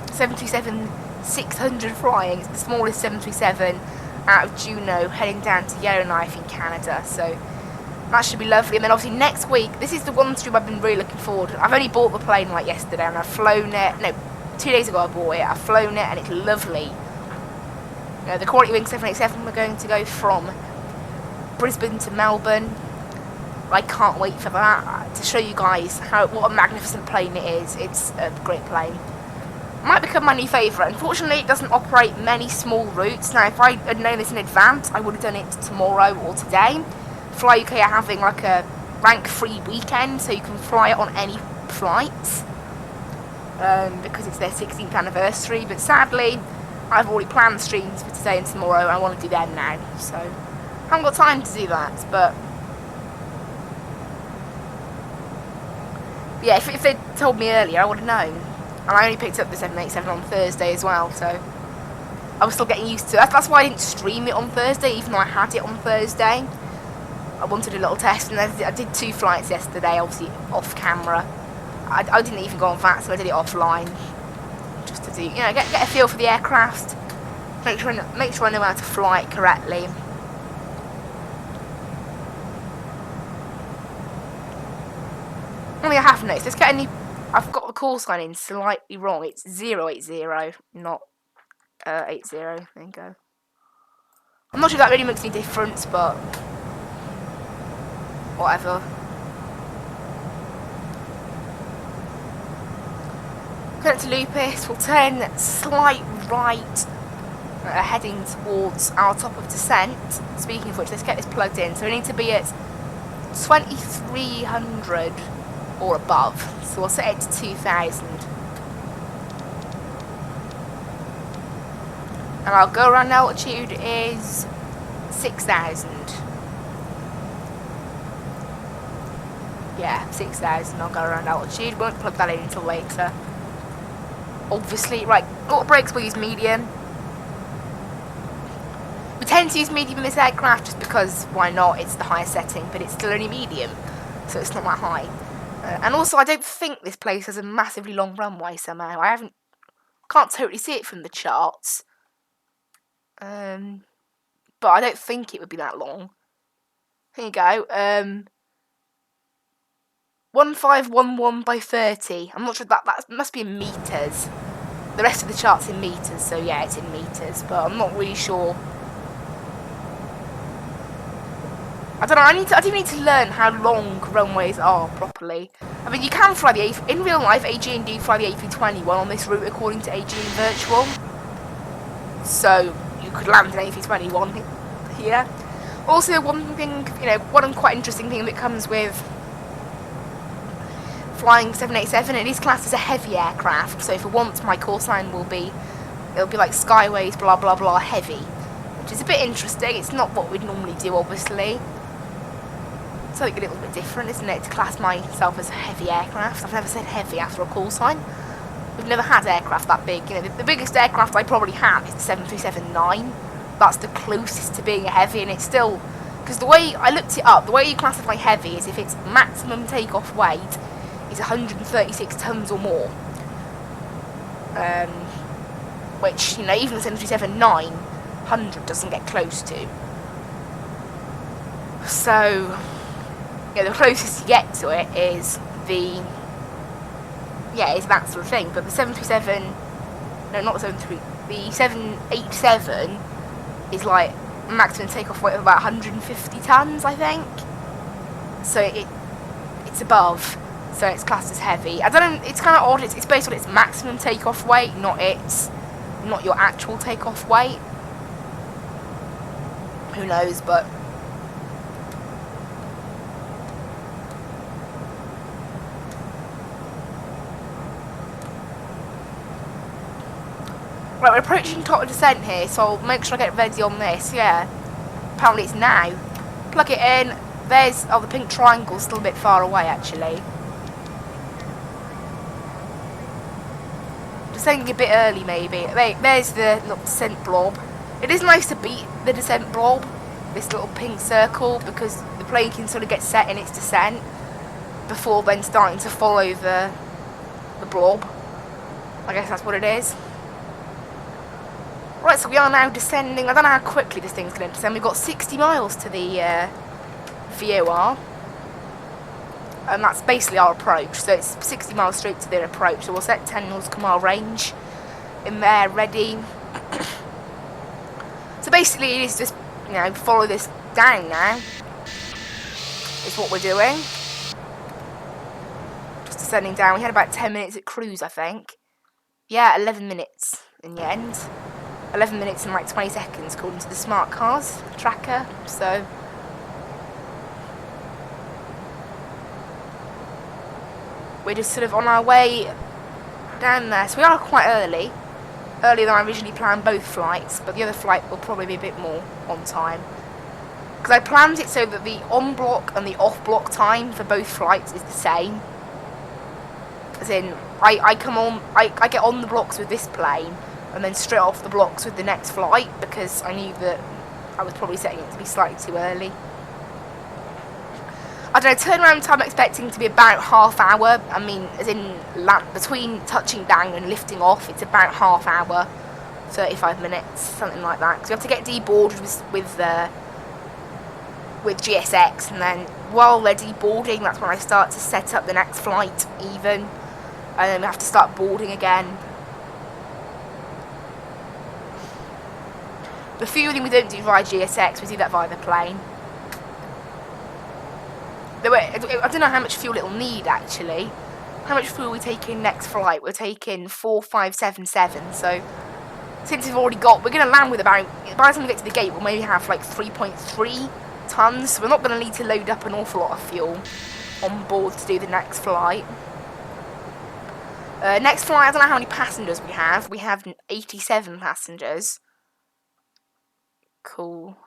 737-600 flying. It's the smallest 737 out of Juneau, heading down to Yellowknife in Canada. So, That should be lovely. And then obviously next week, this is the one stream I've been really looking forward to. I've only bought the plane like yesterday and I've flown it. No, 2 days ago I bought it. I've flown it and it's lovely. You know, the Quality Wing 787, we're going to go from Brisbane to Melbourne. I can't wait for that, to show you guys what a magnificent plane it is. It's a great plane. Might become my new favourite. Unfortunately, it doesn't operate many small routes. Now, if I had known this in advance, I would have done it tomorrow or today. Fly UK are having like a rank-free weekend, so you can fly it on any flights. Because it's their 16th anniversary. But sadly, I've already planned streams for today and tomorrow, and I want to do them now. So, I haven't got time to do that, but... yeah, if they'd told me earlier, I would have known. And I only picked up the 787 on Thursday as well, so I was still getting used to it. That's why I didn't stream it on Thursday, even though I had it on Thursday. I wanted a little test, and I did 2 flights yesterday, obviously off camera. I didn't even go on Vatsim, I did it offline, just to do, you know, get a feel for the aircraft, make sure I know how to fly it correctly. Only I have noticed. Let's get a new. I've got the call sign in slightly wrong. It's 080, not 80. There you go. I'm not sure that really makes any difference, but whatever. Going to Lupus, we'll turn slight right, heading towards our top of descent. Speaking of which, let's get this plugged in. So we need to be at 2300 or above. So we'll set it to 2000. And our go around altitude is 6000. Yeah, 6000 I'll go around altitude. Won't plug that in until later. Obviously, right, auto brakes we'll use medium. We tend to use medium in this aircraft just because, why not, it's the highest setting, but it's still only medium, so it's not that high. And also, I don't think this place has a massively long runway somehow. Can't totally see it from the charts. But I don't think it would be that long. Here you go. 1511 by 30. I'm not sure that must be in meters. The rest of the chart's in meters, so yeah, it's in meters. But I'm not really sure. I don't know. I do need to learn how long runways are properly. I mean, you can fly in real life. Aegean do fly the A321 on this route according to Aegean Virtual. So you could land an A321 here. Also, one quite interesting thing that comes with flying 787, it is classed as a heavy aircraft. So for once, my call sign it'll be like Skyways blah blah blah heavy, which is a bit interesting. It's not what we'd normally do, obviously. Something a little bit different, isn't it, to class myself as a heavy aircraft. I've never said heavy after a call sign. We've never had aircraft that big. You know, the biggest aircraft I probably have is the 737-9. That's the closest to being a heavy, and it's still, because the way I looked it up, the way you classify heavy is if its maximum takeoff weight is 136 tons or more. Which, you know, even the 737-9, 100 doesn't get close to. So, yeah, the closest you get to it is is that sort of thing. But the 737, no, not the 737, the 787 is like maximum takeoff weight of about 150 tons, I think. So it's above, so it's classed as heavy. I don't know, it's kind of odd. It's based on its maximum takeoff weight, not your actual takeoff weight. Who knows, but. Right, we're approaching top of descent here, so I'll make sure I get ready on this, yeah. Apparently it's now. Plug it in. There's, the pink triangle's still a bit far away, actually. Descending a bit early, maybe. There's the little descent blob. It is nice to beat the descent blob, this little pink circle, because the plane can sort of get set in its descent before then starting to follow the blob. I guess that's what it is. Right, so we are now descending. I don't know how quickly this thing's going to descend. We've got 60 miles to the VOR. And that's basically our approach. So it's 60 miles straight to their approach. So we'll set 10 nautical mile range in there, ready. So basically it is just, you know, follow this down now. Is what we're doing. Just descending down. We had about 10 minutes at cruise, I think. Yeah, 11 minutes in the end. 11 minutes and like 20 seconds according to the smart cars tracker. So we're just sort of on our way down there. So we are quite early. Earlier than I originally planned both flights, but the other flight will probably be a bit more on time. Because I planned it so that the on-block and the off-block time for both flights is the same. As in, I get on the blocks with this plane, and then straight off the blocks with the next flight, because I knew that I was probably setting it to be slightly too early. I don't know, turnaround time I'm expecting to be about half hour. I mean, as in between touching down and lifting off, it's about half hour, 35 minutes, something like that. Because we have to get deboarded with GSX, and then while they're deboarding, that's when I start to set up the next flight even, and then we have to start boarding again. The fueling we don't do via GSX, we do that via the plane. I don't know how much fuel it'll need actually. How much fuel we take in next flight? We're taking 4577. So since we're going to land with about, by the time we get to the gate, we'll maybe have like 3.3 tons. So we're not going to need to load up an awful lot of fuel on board to do the next flight. Next flight, I don't know how many passengers we have. We have 87 passengers. Cool.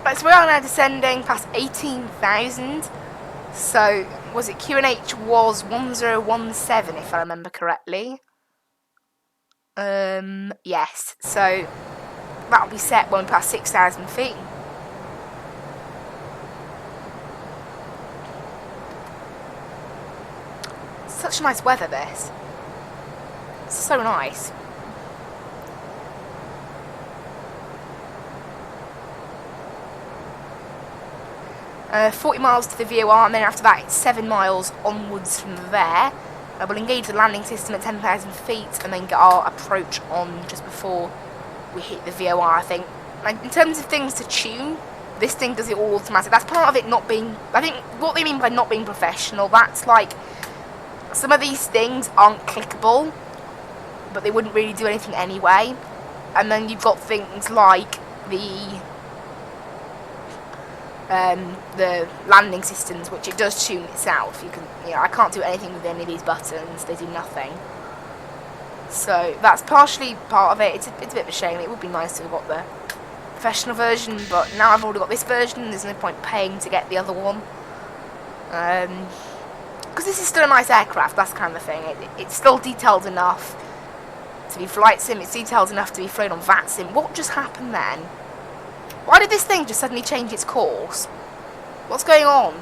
Right, so we are now descending past 18,000. So, was it QNH was 1017 if I remember correctly? Yes. So, that'll be set when we pass 6,000 feet. Such nice weather, this. It's so nice. Uh, 40 miles to the VOR, and then after that it's 7 miles onwards from there. We'll engage the landing system at 10,000 feet and then get our approach on just before we hit the VOR, I think. Like, in terms of things to tune, this thing does it all automatic. That's part of it not being, I think what they mean by not being professional, that's like, some of these things aren't clickable, but they wouldn't really do anything anyway. And then you've got things like the landing systems, which it does tune itself. I can't do anything with any of these buttons. They do nothing. So that's partially part of it. It's a bit of a shame. It would be nice to have got the professional version, but now I've already got this version. There's no point paying to get the other one. Because this is still a nice aircraft. That's kind of the thing. It's still detailed enough to be flight sim. It's detailed enough to be flown on Vatsim. What just happened then? Why did this thing just suddenly change its course? What's going on?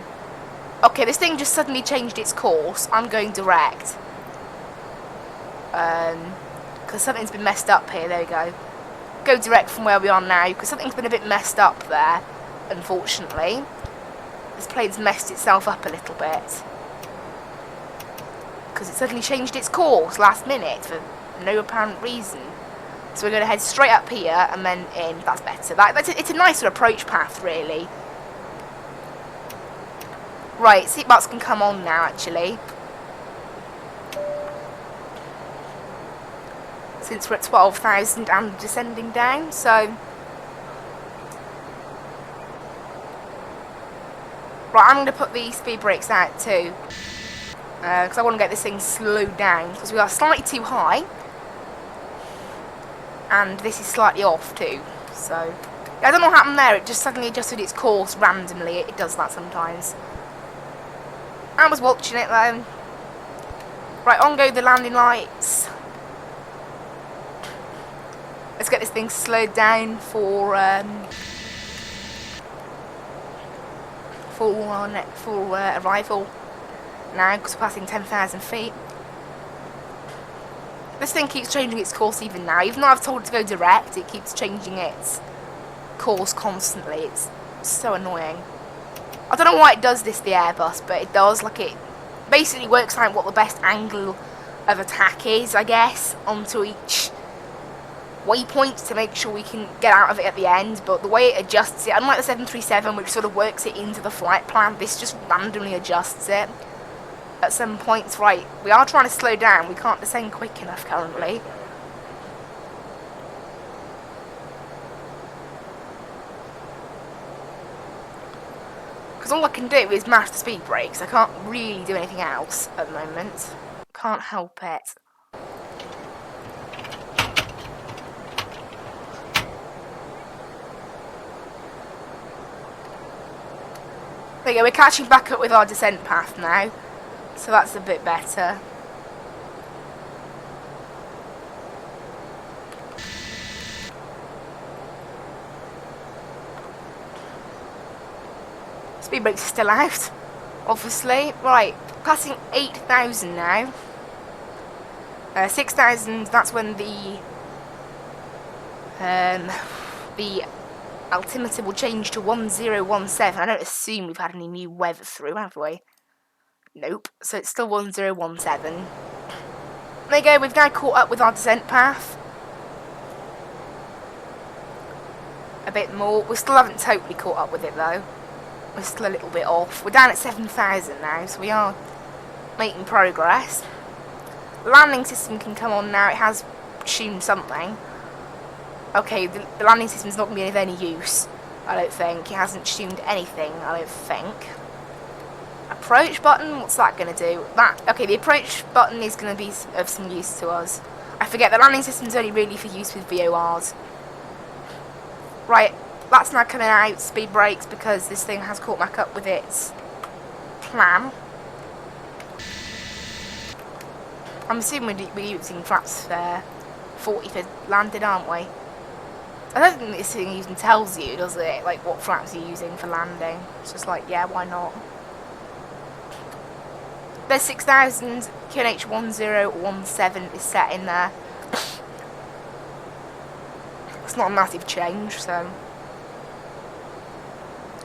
Okay, this thing just suddenly changed its course. I'm going direct. Because something's been messed up here. There we go. Go direct from where we are now, because something's been a bit messed up there, unfortunately. This plane's messed itself up a little bit. Because it suddenly changed its course last minute for no apparent reason. So we're going to head straight up here and then in. That's better. It's a nicer approach path, really. Right, seatbelts can come on now, actually. Since we're at 12,000 and descending down, so... Right, I'm going to put the speed brakes out too. Because I want to get this thing slowed down. Because we are slightly too high. And this is slightly off too, so I don't know what happened there. It just suddenly adjusted its course randomly. It does that sometimes. I was watching it though. Right, on go the landing lights. Let's get this thing slowed down for arrival. now because we're passing 10,000 feet. This thing keeps changing its course even now. Even though I've told it to go direct, it keeps changing its course constantly. It's so annoying. I don't know why it does this, the Airbus, but it does. Like, it basically works out what the best angle of attack is, I guess, onto each waypoint to make sure we can get out of it at the end. But the way it adjusts it, unlike the 737, which sort of works it into the flight plan, this just randomly adjusts it at some points. Right, we are trying to slow down. We can't descend quick enough currently. Because all I can do is mash the speed brakes. I can't really do anything else at the moment. Can't help it. There you go, we're catching back up with our descent path now. So that's a bit better. Speed brakes are still out, obviously. Right, passing 8,000 now. 6,000, that's when the altimeter will change to 1017. I don't assume we've had any new weather through, have we? Nope. So it's still 1017. There you go, we've now caught up with our descent path. A bit more. We still haven't totally caught up with it though. We're still a little bit off. We're down at 7,000 now, so we are making progress. The landing system can come on now. It has tuned something. Okay, the landing system's not going to be of any use, I don't think. It hasn't tuned anything, I don't think. Approach button, what's that going to do? Okay, the approach button is going to be of some use to us. I forget, the landing system's only really for use with VORs. Right, that's now coming out, speed brakes, because this thing has caught back up with its plan. I'm assuming we're using flaps 40 for landing, aren't we? I don't think this thing even tells you, does it? Like, what flaps you're using for landing. It's just like, yeah, why not? There's 6,000, QNH 1017 is set in there. It's not a massive change, so.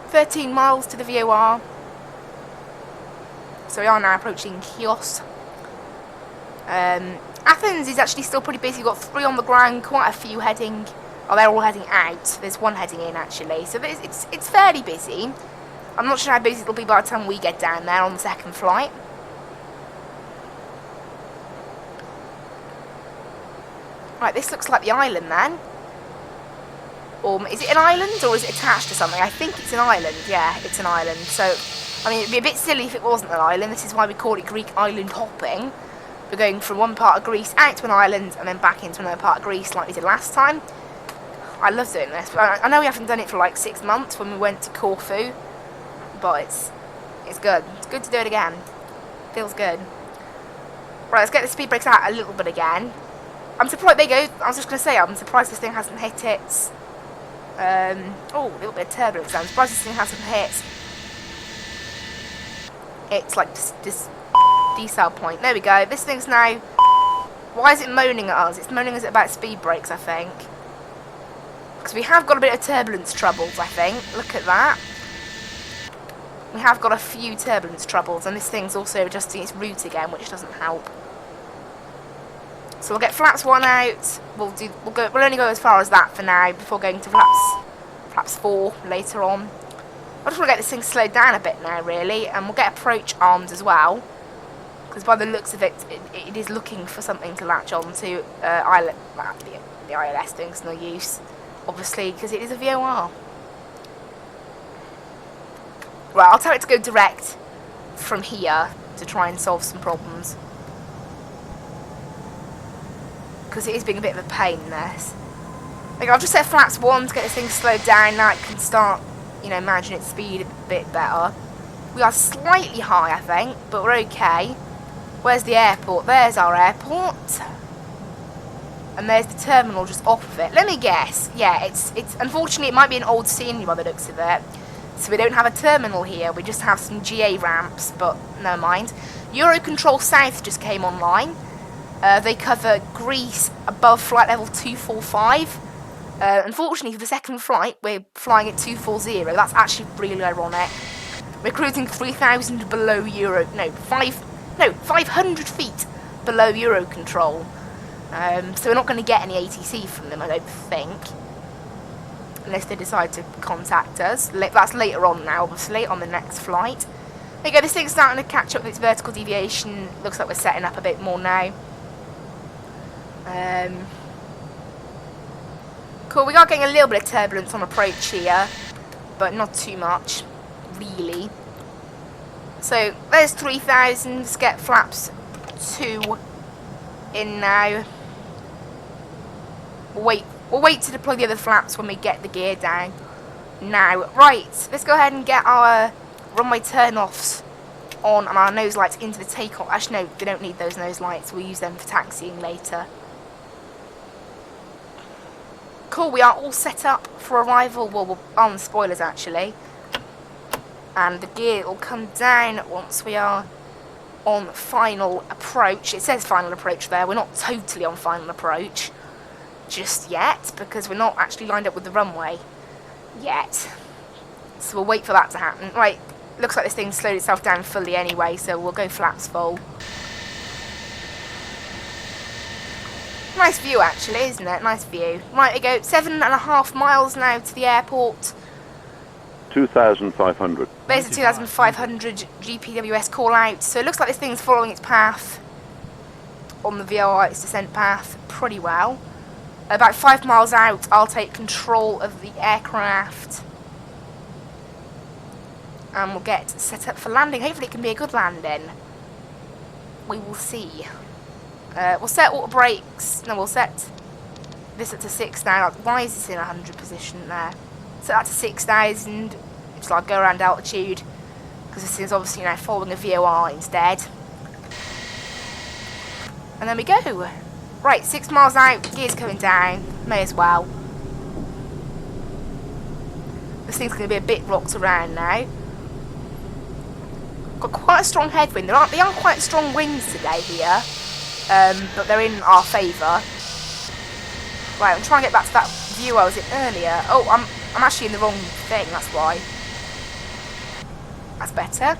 13 miles to the VOR. So we are now approaching Chios. Athens is actually still pretty busy. We've got 3 on the ground, quite a few heading. Oh, they're all heading out. There's 1 heading in actually. So it's fairly busy. I'm not sure how busy it'll be by the time we get down there on the second flight. Right, this looks like the island then. Or is it an island or is it attached to something? I think it's an island. Yeah, it's an island. So, I mean, it'd be a bit silly if it wasn't an island. This is why we call it Greek island hopping. We're going from one part of Greece out to an island and then back into another part of Greece like we did last time. I love doing this. I know we haven't done it for like 6 months when we went to Corfu, but it's good. It's good to do it again. Feels good. Right, let's get the speed brakes out a little bit again. I'm surprised. There you go. I was just going to say, I'm surprised this thing hasn't hit its. Oh, a little bit of turbulence. I'm surprised this thing hasn't hit. It's like this decel point. There we go. This thing's now. Why is it moaning at us? It's moaning us about speed brakes, I think. Because we have got a bit of turbulence troubles, I think. Look at that. We have got a few turbulence troubles, and this thing's also adjusting its route again, which doesn't help. So we'll get flaps 1 out. We'll only go as far as that for now before going to flaps 4 later on. I just want to get this thing slowed down a bit now, really, and we'll get approach arms as well, because by the looks of it, it is looking for something to latch on to. The ILS doing's no use, obviously, because it is a VOR. Right, I'll tell it to go direct from here to try and solve some problems. Because it is being a bit of a pain in this. Like, I've just set flaps 1 to get this thing slowed down. Now it can start, you know, managing its speed a bit better. We are slightly high, I think, but we're okay. Where's the airport? There's our airport. And there's the terminal just off of it. Let me guess. Yeah, it's unfortunately, it might be an old scenery by the looks of it. So we don't have a terminal here, we just have some GA ramps, but never mind. Eurocontrol South just came online. They cover Greece above flight level 245. Unfortunately for the second flight, we're flying at 240. That's actually really ironic. We're cruising 3,000 below 500 feet below Eurocontrol. So we're not going to get any ATC from them, I don't think. Unless they decide to contact us. That's later on now, obviously, on the next flight. There you go, this thing's starting to catch up with its vertical deviation. Looks like we're setting up a bit more now. Cool, we are getting a little bit of turbulence on approach here, but not too much, really. So, there's 3,000, let's get flaps 2 in now. We'll wait to deploy the other flaps when we get the gear down. Now, right, let's go ahead and get our runway turn-offs on and our nose lights into the takeoff. Actually, no, they don't need those nose lights, we'll use them for taxiing later. Cool, we are all set up for arrival. Well, we're on the spoilers actually. And the gear will come down once we are on final approach. It says final approach there. We're not totally on final approach just yet because we're not actually lined up with the runway yet. So we'll wait for that to happen. Right, looks like this thing slowed itself down fully anyway, so we'll go flaps full. Nice view actually, isn't it? Nice view. Right, we go 7.5 miles now to the airport. 2,500. There's a 2,500 GPWS call out. So it looks like this thing's following its path on the VOR, its descent path, pretty well. About 5 miles out, I'll take control of the aircraft. And we'll get set up for landing. Hopefully it can be a good landing. We will see. We'll set auto brakes. No, we'll set this up to 6 now. Why is this in 100 position there? Set that to 6,000. Just like go around altitude. Because this is obviously now following a VOR instead. And then we go. Right, 6 miles out. Gear's coming down. May as well. This thing's going to be a bit rocked around now. Got quite a strong headwind. They aren't quite strong winds today here. But they're in our favour. Right, I'm trying to get back to that view I was in earlier. Oh, I'm actually in the wrong thing, that's why. That's better.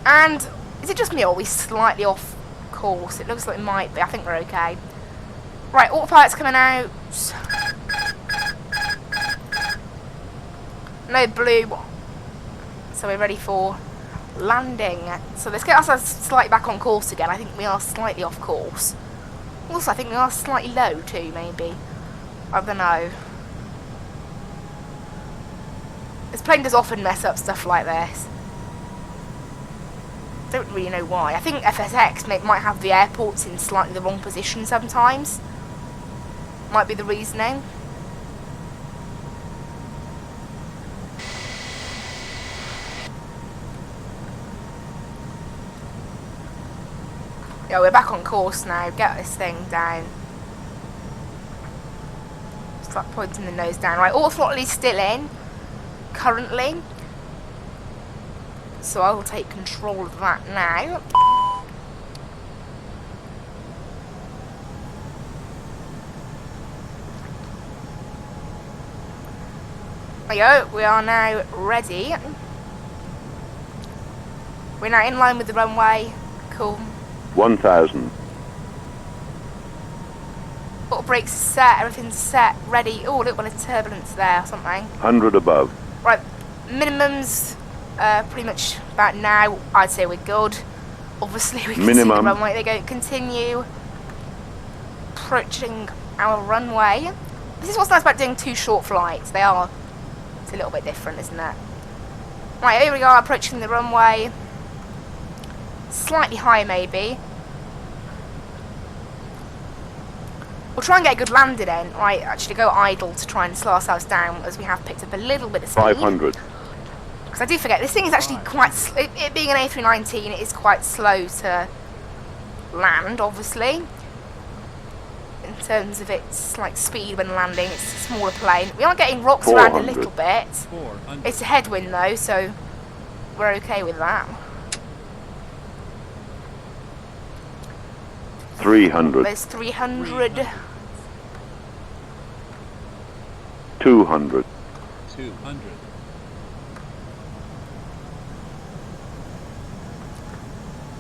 And is it just me or are we slightly off course? It looks like it might be. I think we're okay. Right, autopilot's coming out. No blue. So we're ready for landing. So let's get ourselves slightly back on course again. I think we are slightly off course. Also, I think we are slightly low too, maybe. I don't know. This plane does often mess up stuff like this. Don't really know why. I think FSX might have the airports in slightly the wrong position sometimes. Might be the reasoning. Yeah, we're back on course now. Get this thing down. Start pointing the nose down. Right, auto throttle is still in currently. So I will take control of that now. There you go, we are now ready. We're now in line with the runway. Cool. 1,000. Auto brakes set, everything's set, ready. Oh, look, well, there's turbulence there or something. 100 above. Right, minimums pretty much about now. I'd say we're good. Obviously, we can see the runway. They go continue approaching our runway. This is what's nice about doing 2 short flights. They are. It's a little bit different, isn't it? Right, here we are approaching the runway. Slightly high, maybe. We'll try and get a good landing in. Right, actually go idle to try and slow ourselves down as we have picked up a little bit of speed. 500. Because I do forget, this thing is actually quite... It being an A319, it is quite slow to land, obviously. in terms of its like speed when landing. It's a smaller plane. We are getting rocked around a little bit. It's a headwind though, so we're okay with that. 300. There's 300. 200. 200.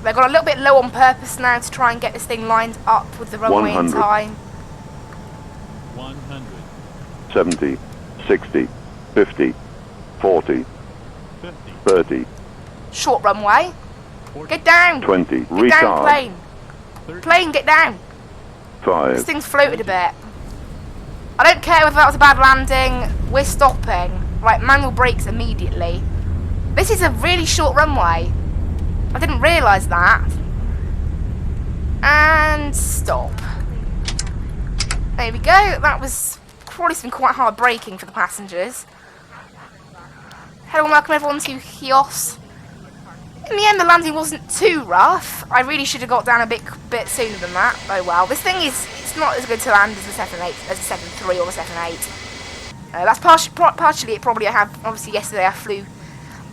They've gone a little bit low on purpose now to try and get this thing lined up with the runway in 100. time. 100. 70. 60. 50. 40. 50. 30. Short runway. 40. Get down. 20. Get down, Retard. plane. 30. Plane, get down. This 5. thing's floated a bit. I don't care whether that was a bad landing. We're stopping. Right, manual brakes immediately. This is a really short runway. I didn't realise that. And stop. There we go. That was probably some quite hard braking for the passengers. Hello and welcome everyone to Chios. In the end, the landing wasn't too rough. I really should have got down a bit sooner than that. Oh well. This thing it's not as good to land as the 7.8, as the 7.3 or the 7.8. That's partially it. Probably I have. Obviously, yesterday I flew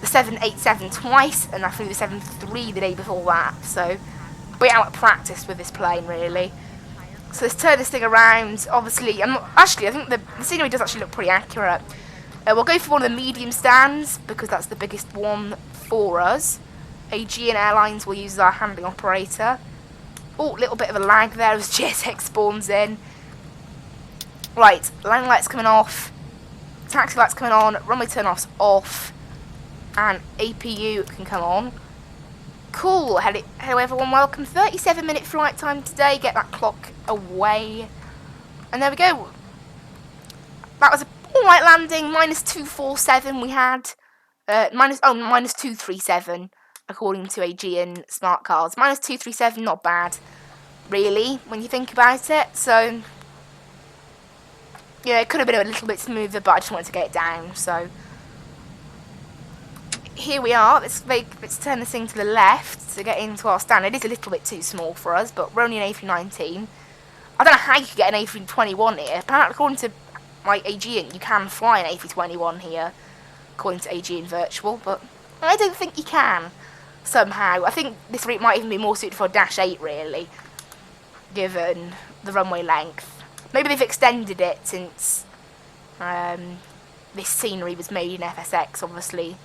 the 787 twice, and I flew the 73 the day before that. So, we're out of practice with this plane, really. So let's turn this thing around. Obviously, I think the scenery does actually look pretty accurate. We'll go for one of the medium stands because that's the biggest one for us. Aegean Airlines will use our handling operator. Oh, little bit of a lag there as GSX spawns in. Right, landing lights coming off, taxi lights coming on, runway turn-offs off, and APU can come on. Cool. Hello everyone, welcome. 37-minute flight time today. Get that clock away. And there we go. That was a alright landing. Minus 247 we had. Minus 237 according to Aegean smart cards. Minus 237, not bad, really, when you think about it. So, yeah, it could have been a little bit smoother, but I just wanted to get it down. So, here we are. Let's turn this thing to the left to get into our stand. It is a little bit too small for us, but we're only an A319. I don't know how you could get an A321 here. Apparently, according to my Aegean, you can fly an A321 here, according to Aegean Virtual, but I don't think you can, somehow. I think this route might even be more suited for a Dash 8, really, given the runway length. Maybe they've extended it since this scenery was made in FSX, obviously.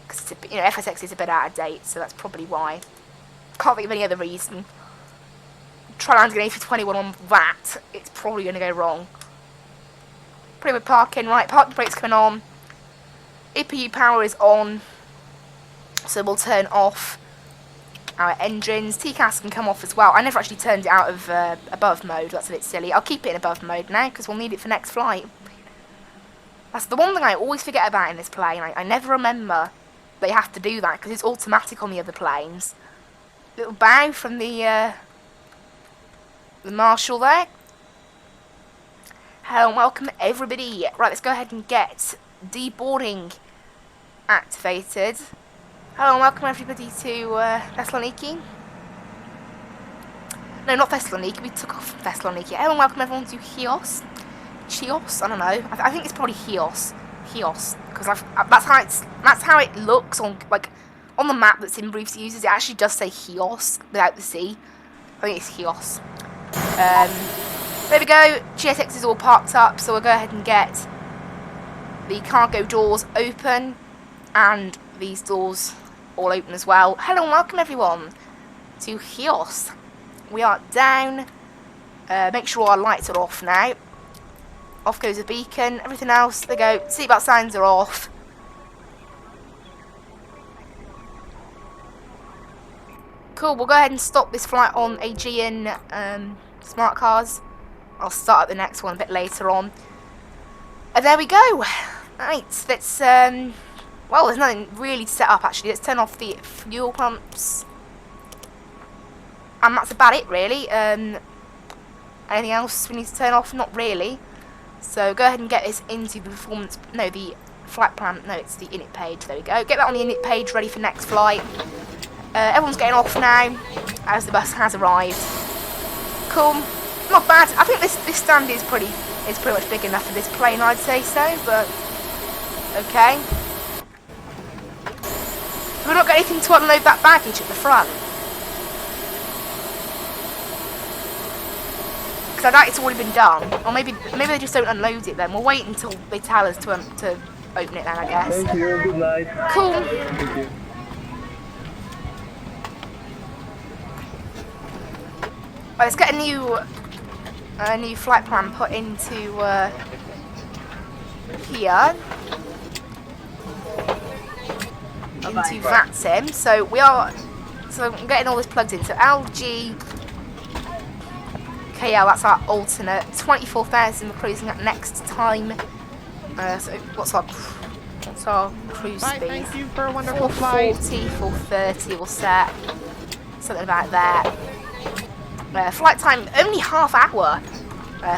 Because FSX is a bit out of date, so that's probably why. Can't think of any other reason. Try landing an A321 on that, it's probably going to go wrong. Pretty good parking, right, parking brakes coming on. APU power is on, so we'll turn off our engines. TCAS can come off as well. I never actually turned it out of above mode, that's a bit silly. I'll keep it in above mode now, because we'll need it for next flight. That's the one thing I always forget about in this plane. I never remember they have to do that, because it's automatic on the other planes. Little bow from the marshal there. Hello and welcome everybody. Right, let's go ahead and get deboarding activated. Hello and welcome everybody to Thessaloniki. No, not Thessaloniki, we took off from Thessaloniki. Hello and welcome everyone to Chios. Chios? I don't know. I think it's probably Chios. Chios, because that's how it looks on on the map that Simbriefs uses. It actually does say Chios without the C. I think it's Chios. There we go. GSX is all parked up, so we'll go ahead and get the cargo doors open and these doors all open as well. Hello and welcome everyone to Chios. We are down. Make sure our lights are off now. Off goes the beacon. Everything else, there go. Seatbelt signs are off. Cool, we'll go ahead and stop this flight on Aegean smart cars. I'll start at the next one a bit later on. And there we go. Right, let's well, there's nothing really to set up actually. Let's turn off the fuel pumps. And that's about it really. Anything else we need to turn off? Not really. So go ahead and get this into the performance, no, the flight plan, no, it's the init page, there we go. Get that on the init page, ready for next flight. Everyone's getting off now, as the bus has arrived. Cool. Not bad. I think this stand is pretty much big enough for this plane, I'd say so, but okay. We've not got anything to unload that baggage at the front. Because I doubt it's already been done. Or maybe they just don't unload it then. We'll wait until they tell us to open it then, I guess. Thank you, good night. Cool. Thank you. Right, let's get a new flight plan put into here. Into Vatsim. So I'm getting all this plugged in. So LG KL, that's our alternate. 24,000 we're cruising at next time. So what's our cruise speed? Thank you for a wonderful flight. 440, 430 we'll set. Something about that. Flight time only half hour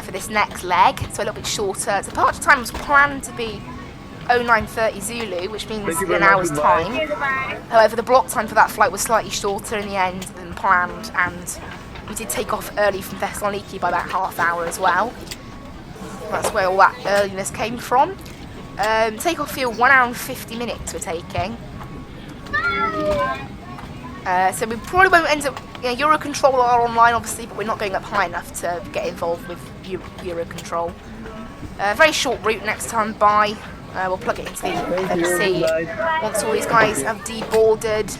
for this next leg, so a little bit shorter. Departure time was planned to be 0930 Zulu, which means in an hour's time. However, the block time for that flight was slightly shorter in the end than planned, and we did take off early from Thessaloniki by about half hour as well. That's where all that earliness came from. Takeoff fuel 1 hour and 50 minutes we're taking. So we probably won't end up. Eurocontrol are online obviously, but we're not going up high enough to get involved with Eurocontrol. Very short route next time by. We'll plug it into the FC once all these guys have deboarded.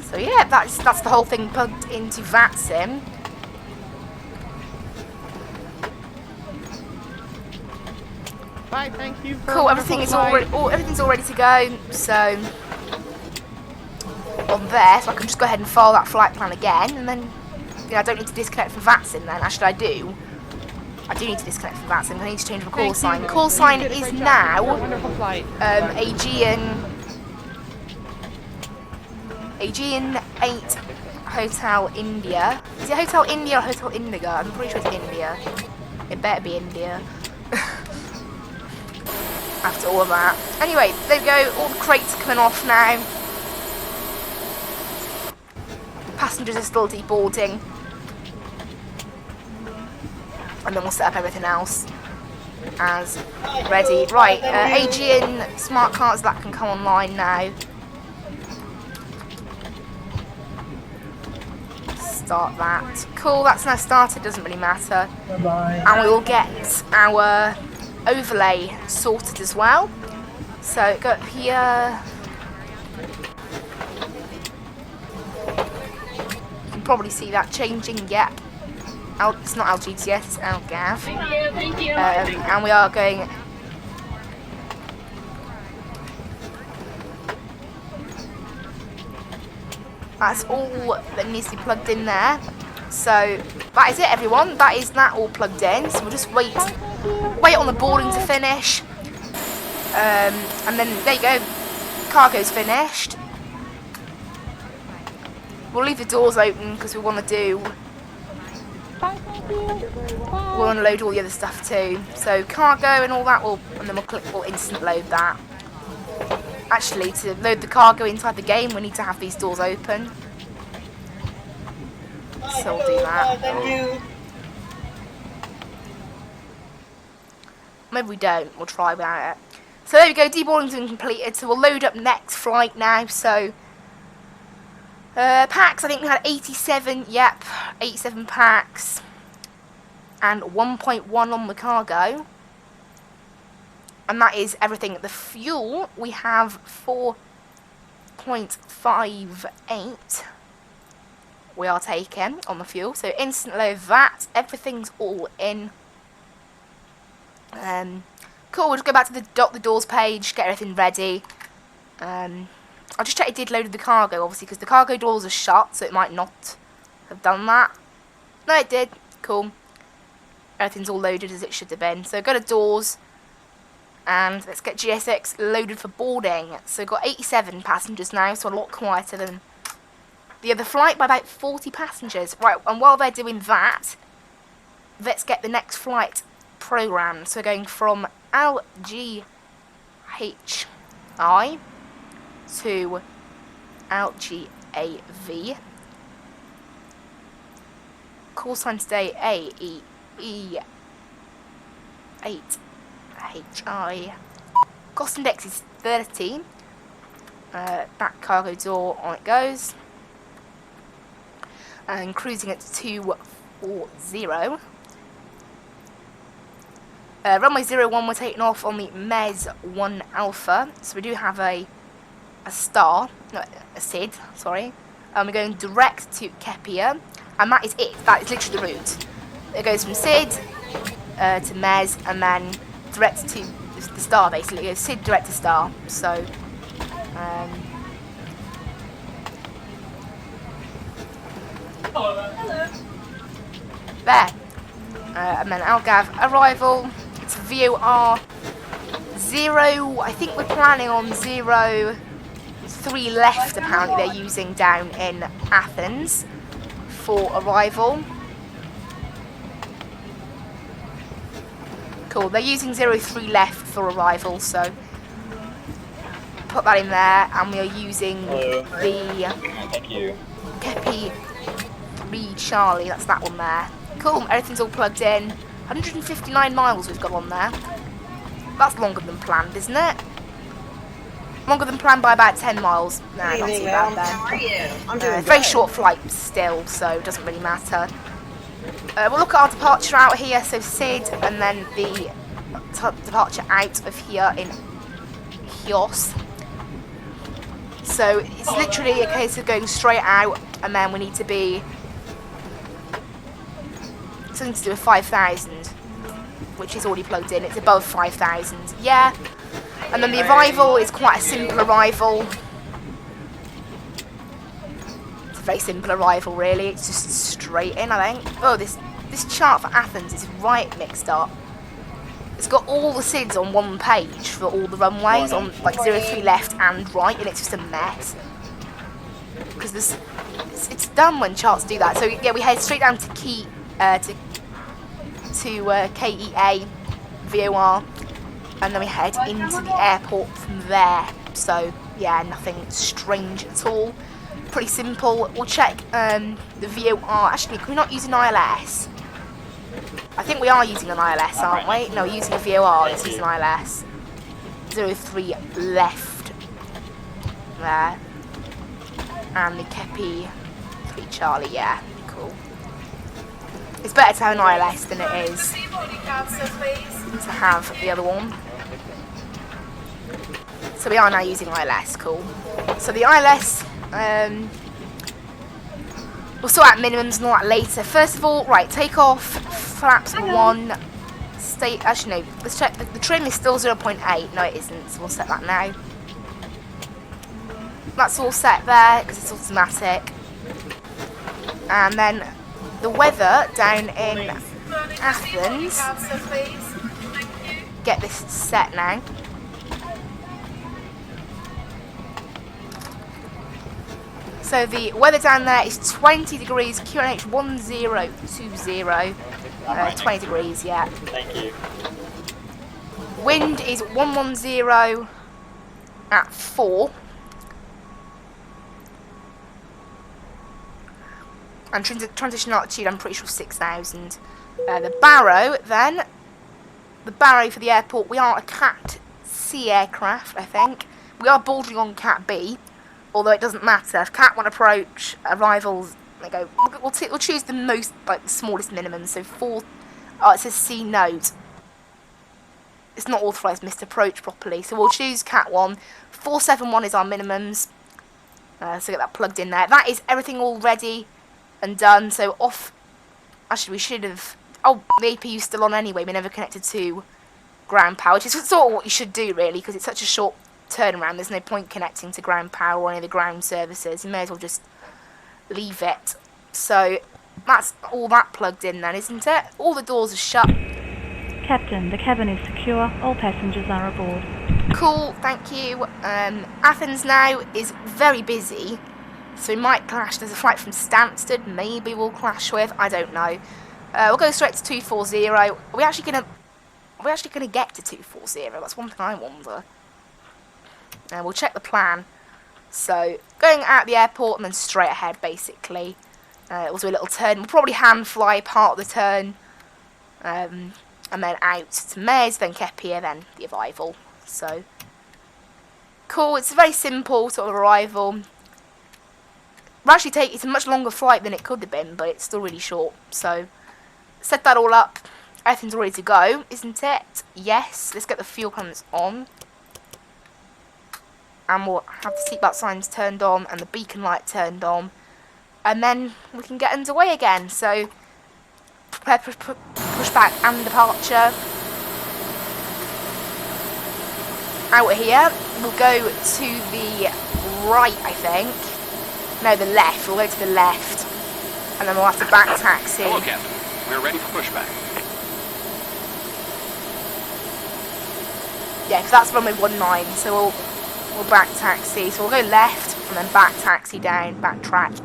So yeah, that's the whole thing plugged into Vatsim. Bye, thank you for Cool, everything's all ready to go. So on there, so I can just go ahead and file that flight plan again, and then I don't need to disconnect from Vatsim then. Actually, I do need to disconnect from Vatsim. I need to change my call sign. Call sign is now Aegean 8 Hotel India. Is it Hotel India or Hotel Indigo? I'm pretty sure it's India. It better be India. After all of that. Anyway, there we go. All the crates are coming off now. Passengers are still deboarding. And then we'll set up everything else as ready. Right, Aegean smart cards, that can come online now. Start that. Cool, that's now started, doesn't really matter. Bye-bye. And we will get our overlay sorted as well. So go up here. You can probably see that changing, yep. It's not LGTS, it's LGAV. Thank you. And we are going. That's all that needs to be plugged in there. So that is it, everyone. That is that all plugged in. So we'll just wait on the boarding to finish. And then there you go. Cargo's finished. We'll leave the doors open because we want to do. We'll unload all the other stuff too. So cargo and all that, and then we'll instant load that. Actually, to load the cargo inside the game, we need to have these doors open. So we'll do that. Thank you. Maybe we don't. We'll try without it. So there we go. Deboarding's been completed. So we'll load up next flight now. So packs. I think we had 87. Yep, 87 packs. And 1.1 on the cargo. And that is everything. The fuel, we have 4.58 we are taking on the fuel. So instant load that. Everything's all in. Cool, we'll just go back to the doors page, get everything ready. I'll just check it did load the cargo, obviously, because the cargo doors are shut, so it might not have done that. No, it did. Cool. Everything's all loaded as it should have been. So go to doors. And let's get GSX loaded for boarding. So we've got 87 passengers now, so a lot quieter than the other flight by about 40 passengers. Right, and while they're doing that, let's get the next flight programmed. So going from LGHI to LGAV. call sign today AE8HI. Cost index is 13. Back cargo door on it goes. And cruising at 240. Runway 01, we're taking off on the MES 1 Alpha. So we do have a SID, sorry. We're going direct to Kepia, and that is it. That is literally the route. It goes from SID to MES, and then direct to the star, basically. It goes SID direct to star. So, there. And then Algav arrival. It's VOR 0. I think we're planning on 03 left, apparently they're using down in Athens for arrival. Cool, they're using 03 left for arrival, so put that in there, and we are using the Kepi 3 Charlie, that's that one there. Cool, everything's all plugged in. 159 miles we've got on there. That's longer than planned, isn't it? Longer than planned by about 10 miles. Nah, not too bad then. How are you? I'm doing very good. short flight still, so it doesn't really matter. We'll look at our departure out here, so SID, and then the departure out of here in Chios. So it's literally a case of going straight out, and then we need to be something to do with 5,000, which is already plugged in. It's above 5,000, yeah. And then the arrival is quite a simple arrival. It's a very simple arrival, really. It's just straight in, I think. Oh, this chart for Athens is right mixed up. It's got all the SIDs on one page for all the runways, on like 03 left and right, and it's just a mess. Because it's done when charts do that. So yeah, we head straight down to KEA VOR, and then we head into the airport from there. So yeah, nothing strange at all. Pretty simple. We'll check the VOR. Actually, can we not use an ILS? I think we are using an ILS, aren't we? No, we're using a VOR. Let's use an ILS. 03 left there, and the Kepi 3 Charlie. Yeah, cool. It's better to have an ILS than it is to have the other one. So we are now using ILS, cool. So the ILS, we'll sort out minimums and all that later. First of all, right, take off flaps 1, actually no, let's check, the trim is still 0.8, no it isn't, so we'll set that now. That's all set there, because it's automatic. And then the weather down in Athens, get this set now. So the weather down there is 20 degrees, QNH 1020, 20 degrees, yeah. Thank you. Wind is 110 at 4. And transition altitude, I'm pretty sure 6,000. The Barrow, then. The Barrow for the airport, we are a Cat C aircraft, I think. We are bordering on Cat B, although it doesn't matter. If Cat 1 approach, arrivals, they go, we'll choose the most, like, the smallest minimum. So 4, oh, it says C note. It's not authorised, missed approach properly. So we'll choose Cat 1. 471 is our minimums. So get that plugged in there. That is everything all ready and done. So off, actually we should have, oh, the APU's still on anyway. We never connected to ground power, which is sort of what you should do really, because it's such a short turnaround. There's no point connecting to ground power or any of the ground services. You may as well just leave it. So that's all that plugged in then, isn't it? All the doors are shut. Captain, the cabin is secure. All passengers are aboard. Cool, thank you. Athens now is very busy, so we might clash. There's a flight from Stansted, maybe we'll clash with, I don't know. We'll go straight to 240. Are we actually gonna get to 240? That's one thing I wonder. We'll check the plan. So going out the airport and then straight ahead basically We'll do a little turn. We'll probably hand fly part of the turn. And then out to Mez, then Kepia, then the arrival. So, cool. It's a very simple sort of arrival. It's a much longer flight than it could have been, but it's still really short. So, set that all up. Everything's ready to go, isn't it? Yes. Let's get the fuel pumps on. And we'll have the seatbelt signs turned on and the beacon light turned on. And then we can get underway again. So, prepare pushback and departure. Out here, we'll go to the right, I think. No, the left. We'll go to the left. And then we'll have to back taxi. Hello, Captain. We're ready for pushback. Yeah, because that's runway 19, so we'll back taxi. So we'll go left and then back taxi down, backtrack.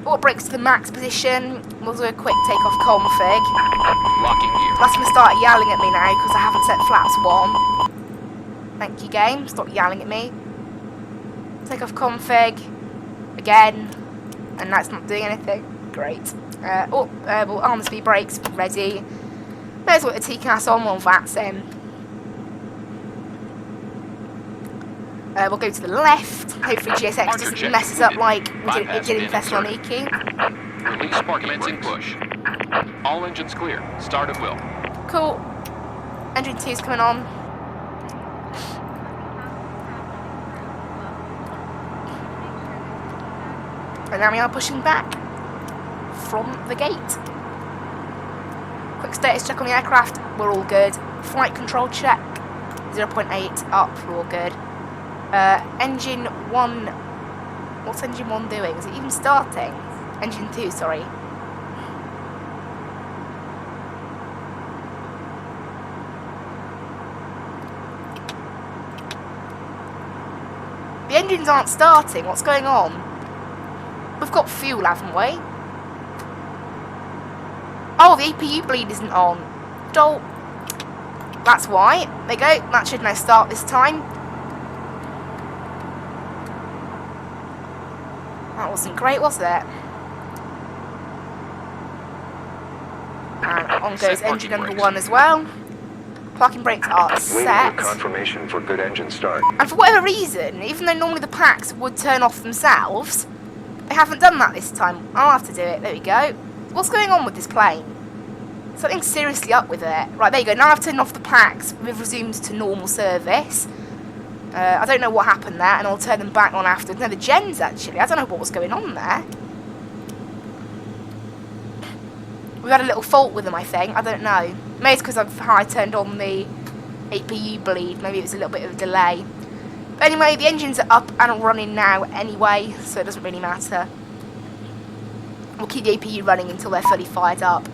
Auto brakes to the max position. We'll do a quick takeoff config. Locking gear. That's going to start yelling at me now because I haven't set flaps 1. Thank you, game. Stop yelling at me. Takeoff config. Again. And that's not doing anything. Great. We'll arm speed brakes. Ready. May as well put a TCAS on while Vatsim. We'll go to the left. Hopefully GSX doesn't mess us up like it did in Thessaloniki. Release spark commencing push. All engines clear. Start at will. Cool. Engine 2's coming on. And now we are pushing back from the gate. Quick status check on the aircraft. We're all good. Flight control check. 0.8 up. We're all good. Engine 1. What's engine 1 doing? Is it even starting? Engine 2, sorry. The engines aren't starting. What's going on? We've got fuel, haven't we? Oh, the APU bleed isn't on. Dolt. That's why. There you go. That should now start this time. That wasn't great, was it? And on goes engine number 1 as well. Parking brakes are set. Confirmation for good engine start. And for whatever reason, even though normally the packs would turn off themselves, they haven't done that this time. I'll have to do it. There we go. What's going on with this plane? Something's seriously up with it. Right, there you go. Now I've turned off the packs. We've resumed to normal service. I don't know what happened there, and I'll turn them back on after. No, the gens, actually. I don't know what was going on there. We've had a little fault with them, I think. I don't know. Maybe it's because of how I turned on the APU bleed. Maybe it was a little bit of a delay. But anyway, the engines are up and running now anyway, so it doesn't really matter. We'll keep the APU running until they're fully fired up.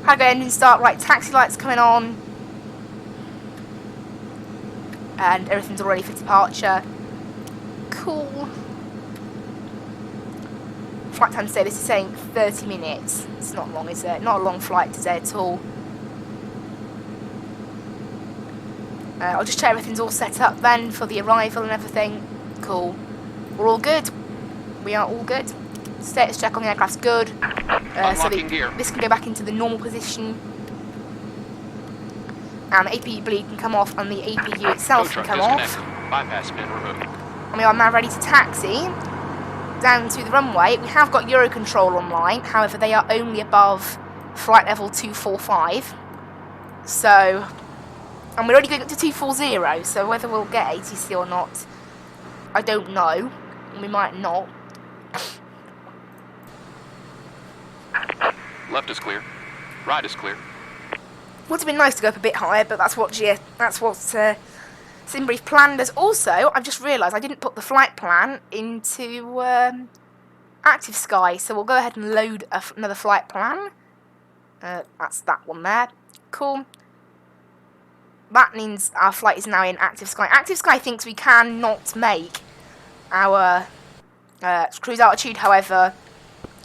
How to go engine start? Right, taxi lights coming on. And everything's all ready for departure. Cool. Flight time today, this is saying 30 minutes. It's not long, is it? Not a long flight today at all. I'll just check everything's all set up then for the arrival and everything. Cool. We're all good. We are all good. Status check on the aircraft's good. So this can go back into the normal position. And the APU bleed can come off and the APU itself can come off. Bypass pin removed. And we are now ready to taxi down to the runway. We have got Eurocontrol online, however they are only above flight level 245. So, and we're already going up to 240, so whether we'll get ATC or not, I don't know. We might not. Left is clear. Right is clear. Would have been nice to go up a bit higher, but that's what Simbrief planned us. Also, I've just realised I didn't put the flight plan into Active Sky, so we'll go ahead and load another flight plan. That's that one there. Cool. That means our flight is now in Active Sky. Active Sky thinks we can not make our cruise altitude, however,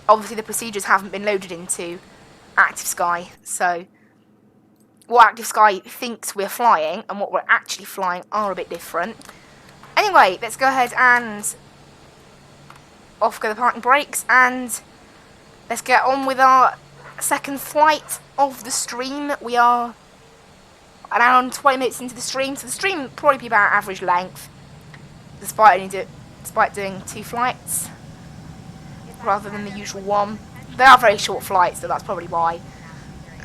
obviously the procedures haven't been loaded into Active Sky, so what Active Sky thinks we're flying and what we're actually flying are a bit different. Anyway, let's go ahead and off go the parking brakes, and let's get on with our second flight of the stream. We are around 20 minutes into the stream, so the stream will probably be about average length, despite doing 2 flights rather than the usual one. They are very short flights, so that's probably why.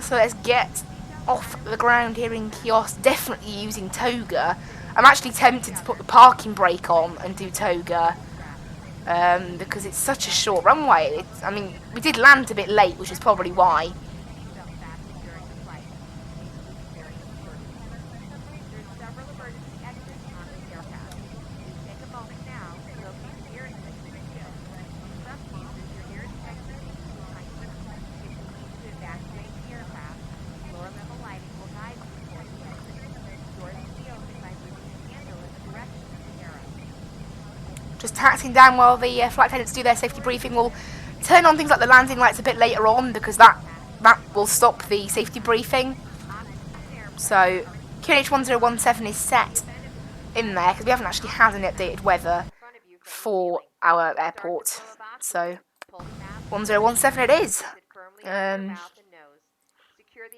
So let's get off the ground here in Chios, definitely using Toga. I'm actually tempted to put the parking brake on and do Toga, because it's such a short runway. I mean, we did land a bit late, which is probably why. Just taxiing down while the flight attendants do their safety briefing. We'll turn on things like the landing lights a bit later on, because that will stop the safety briefing. So QNH 1017 is set in there because we haven't actually had any updated weather for our airport. So 1017 it is.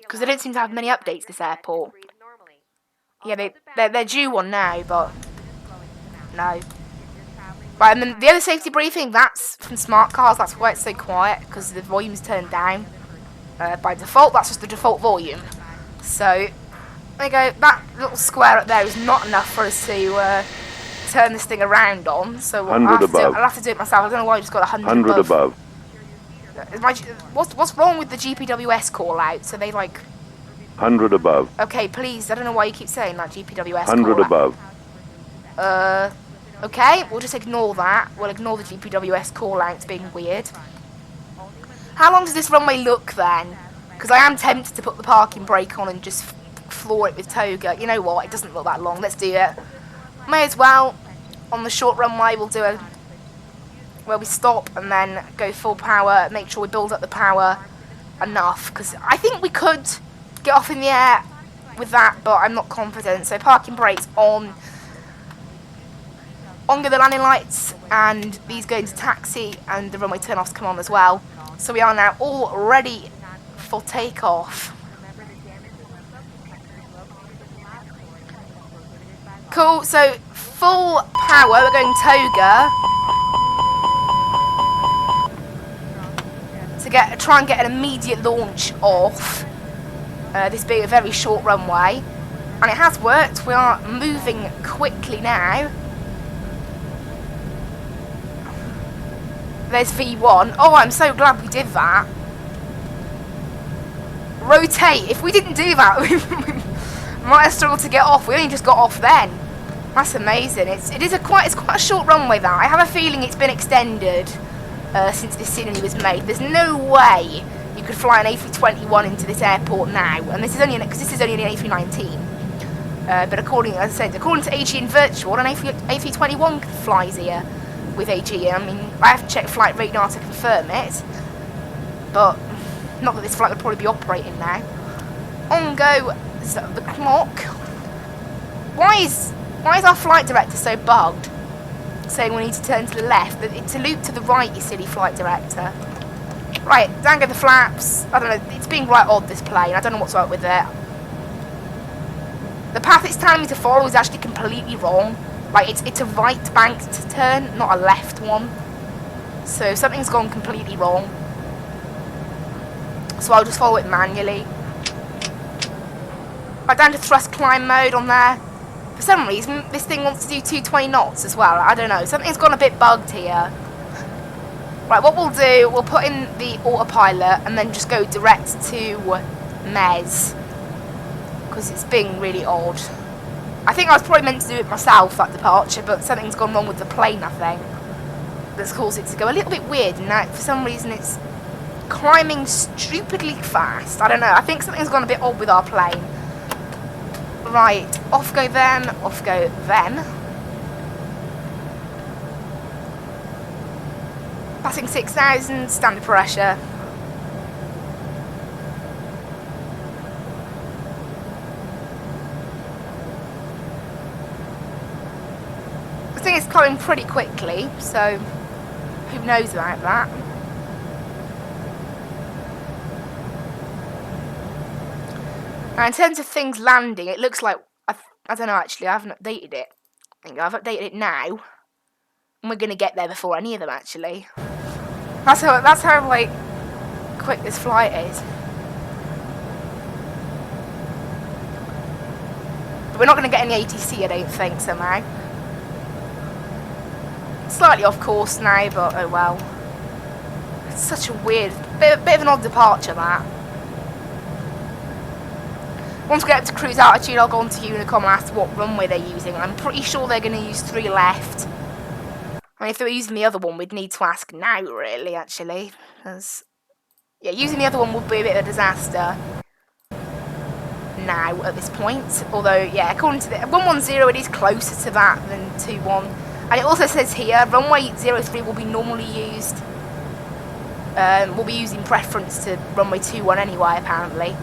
Because they don't seem to have many updates, this airport. Yeah, they're due one now, but no. Right, and then the other safety briefing, that's from smart cars. That's why it's so quiet, because the volume's turned down. By default, that's just the default volume. So, there you go. That little square up there is not enough for us to turn this thing around on. So I'll have to do it myself. I don't know why I just got 100 above. What's wrong with the GPWS call out? So they like 100 above. Okay, please. I don't know why you keep saying that GPWS 100 call above. Out. Okay, we'll just ignore that. We'll ignore the GPWS call-outs being weird. How long does this runway look then? Because I am tempted to put the parking brake on and just floor it with Toga. You know what? It doesn't look that long. Let's do it. May as well. On the short runway, we'll do where we stop and then go full power. Make sure we build up the power enough. Because I think we could get off in the air with that, but I'm not confident. So parking brakes on. On go the landing lights, and these go into taxi, and the runway turn-offs come on as well. So we are now all ready for takeoff. Cool, so full power, we're going Toga to try and get an immediate launch off this being a very short runway. And it has worked, we are moving quickly now. There's V1. Oh, I'm so glad we did that. Rotate. If we didn't do that, we might have struggled to get off. We only just got off then. That's amazing. It's quite a short runway, that. I have a feeling it's been extended since this scenery was made. There's no way you could fly an A321 into this airport now, and this is only because this is only an A319. But according to Aegean Virtual, an A321 flies here. With Aegean. I mean, I have to check flight radar to confirm it, but not that this flight would probably be operating now. On go the clock. Why is our flight director so bugged, saying we need to turn to the left? It's a loop to the right, you silly flight director. Right, down go the flaps. I don't know, it's being right odd, this plane. I don't know what's up with it. The path it's telling me to follow is actually completely wrong. Like, it's a right bank to turn, not a left one. So something's gone completely wrong. So I'll just follow it manually. Right, down to thrust climb mode on there. For some reason, this thing wants to do 220 knots as well. I don't know, something's gone a bit bugged here. Right, what we'll do, we'll put in the autopilot and then just go direct to Mez. Because it's being really odd. I think I was probably meant to do it myself, that departure, but something's gone wrong with the plane, I think. That's caused it to go a little bit weird, and now for some reason it's climbing stupidly fast. I don't know, I think something's gone a bit odd with our plane. Right, off go them, off go them. Passing 6,000, standard pressure. going pretty quickly, so who knows about that. Now, in terms of things landing, it looks like, I don't know actually, I haven't updated it. I think I've updated it now, and we're going to get there before any of them actually. That's how like, quick this flight is. But we're not going to get any ATC, I don't think, somehow. Slightly off course now, but oh well. It's such a weird, bit of an odd departure, that. Once we get up to cruise altitude, I'll go on to Unicom and ask what runway they're using. I'm pretty sure they're going to use 3 left. I mean, if they were using the other one, we'd need to ask now, really, actually. Because, yeah, using the other one would be a bit of a disaster now at this point. Although, yeah, according to the 110, it is closer to that than 21. And it also says here, runway 03 will be normally used. We'll be using preference to runway 21 anyway, apparently.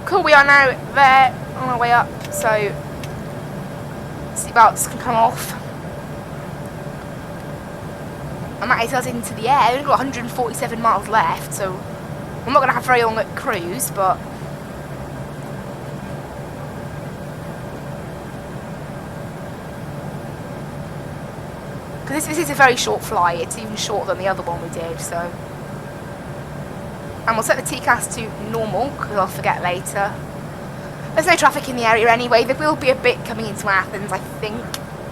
Cool, we are now there on our way up, so seatbelts can come off. And that is us into the air. We've only got 147 miles left, so we're not going to have very long at cruise, but because this is a very short flight, it's even shorter than the other one we did, so. And we'll set the TCAS to normal, because I'll forget later. There's no traffic in the area anyway. There will be a bit coming into Athens, I think.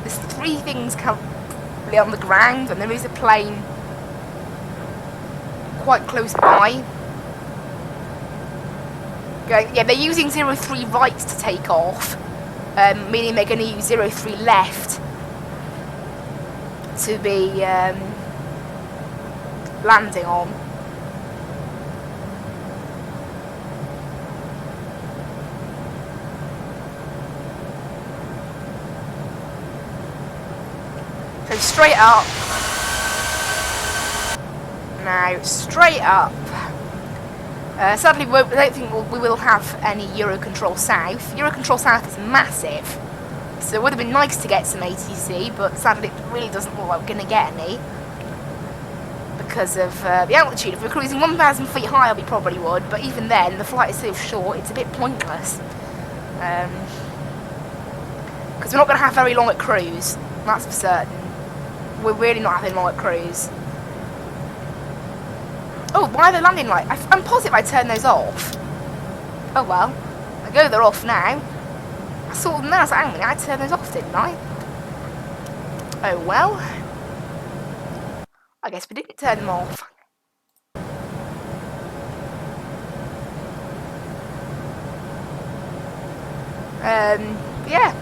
There's 3 things currently on the ground, and there is a plane quite close by. Yeah, they're using 03 right to take off, meaning they're going to use 03 left to be landing on. So straight up. Now, straight up. Sadly, I don't think we will have any Eurocontrol South. Eurocontrol South is massive, so it would have been nice to get some ATC, but sadly it really doesn't look like we're going to get any because of the altitude. If we're cruising 1,000 feet higher, we probably would, but even then, the flight is so short, it's a bit pointless. Because we're not going to have very long at cruise, that's for certain. We're really not having long at cruise. Oh, why are they landing light? I'm positive I turned those off. Oh well. I go, they're off now. I saw them there, I was like, hang on a minute, I turned those off, didn't I? Oh well. I guess we didn't turn them off. Yeah.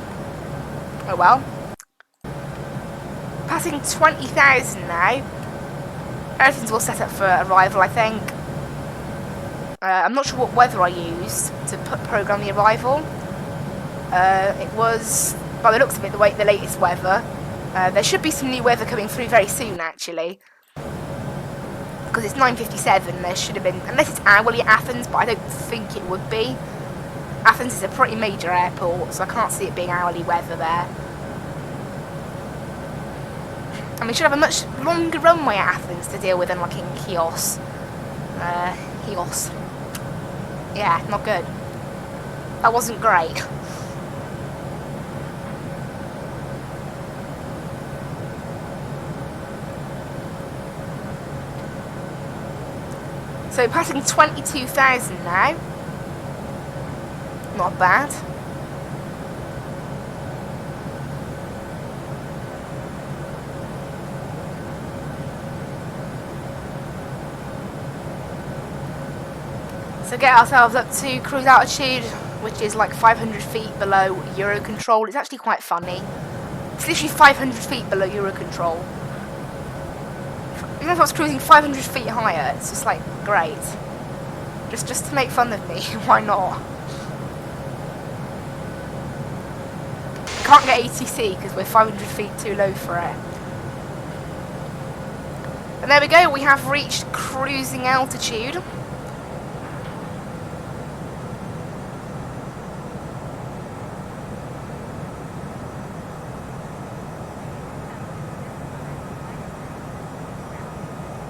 Oh well. Passing 20,000 now. Everything's all set up for arrival, I think. I'm not sure what weather I used to program the arrival. It was, by the looks of it, the latest weather. There should be some new weather coming through very soon, actually. Because it's 9:57, there should have been, unless it's hourly at Athens, but I don't think it would be. Athens is a pretty major airport, so I can't see it being hourly weather there. And we should have a much longer runway at Athens to deal with than like in Chios. Chios. Yeah, not good. That wasn't great. So passing 22,000 now. Not bad. So get ourselves up to cruise altitude, which is like 500 feet below Eurocontrol. It's actually quite funny. It's literally 500 feet below Eurocontrol. Even if I was cruising 500 feet higher, it's just like, great. Just to make fun of me, why not? I can't get ATC because we're 500 feet too low for it. And there we go, we have reached cruising altitude.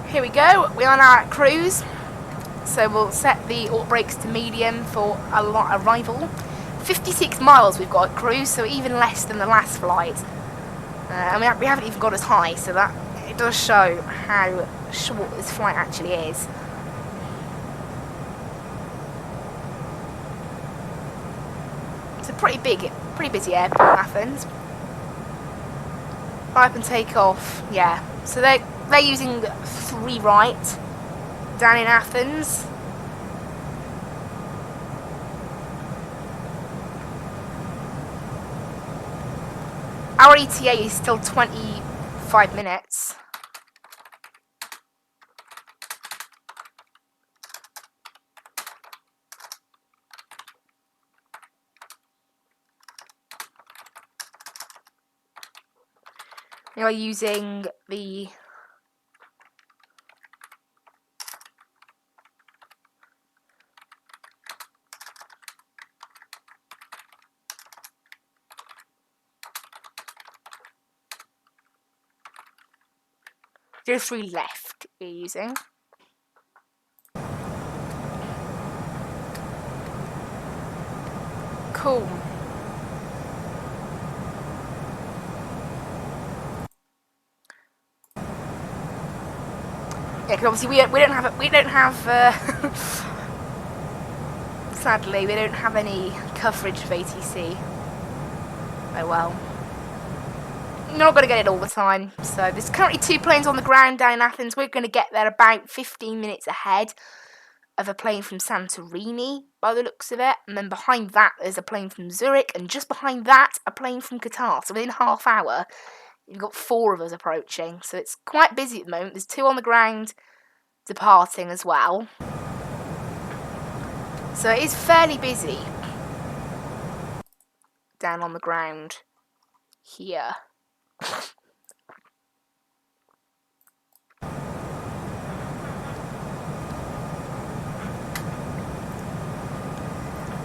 Here we go, we are now at cruise. So we'll set the auto brakes to medium for arrival. 56 miles we've got at cruise, so even less than the last flight. And we haven't even got as high, so that it does show how short this flight actually is. It's a pretty busy airport, Athens. Fly up and take off, yeah. So they're using 3 right down in Athens. Our ETA is still 25 minutes. We are using the There's 3 left we're using. Cool. Yeah, because obviously we don't have sadly we don't have any coverage of ATC. Oh well. You're not going to get it all the time. So there's currently 2 planes on the ground down in Athens. We're going to get there about 15 minutes ahead of a plane from Santorini, by the looks of it. And then behind that, there's a plane from Zurich. And just behind that, a plane from Qatar. So within half hour, you've got 4 of us approaching. So it's quite busy at the moment. There's 2 on the ground departing as well. So it is fairly busy down on the ground here.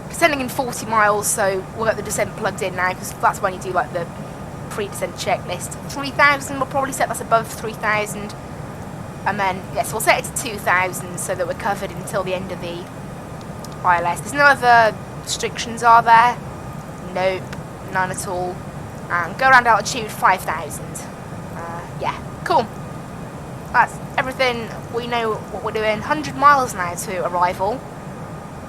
Descending in 40 miles, so we'll get the descent plugged in now, because that's when you do like the pre-descent checklist. 3,000, we'll probably set that's above 3,000. And then, yes, we'll set it to 2,000 so that we're covered until the end of the ILS. There's no other restrictions, are there? Nope, none at all. And go around altitude 5,000. Yeah, cool. That's everything. We know what we're doing. 100 miles now to arrival.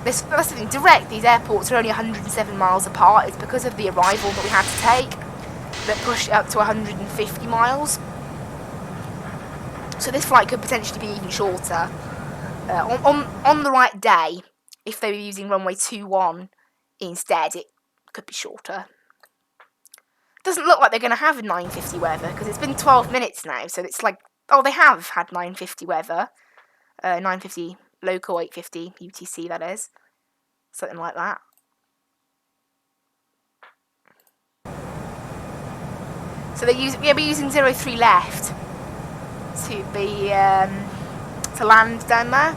That's the thing, direct, these airports are only 107 miles apart. It's because of the arrival that we had to take that pushed it up to 150 miles. So this flight could potentially be even shorter. On the right day, if they were using runway 21 instead, it could be shorter. Doesn't look like they're going to have a 950 weather, because it's been 12 minutes now, so it's like, oh, they have had 950 weather. 950 local, 850 UTC, that is. Something like that. So we'll be using 03 left to be to land down there.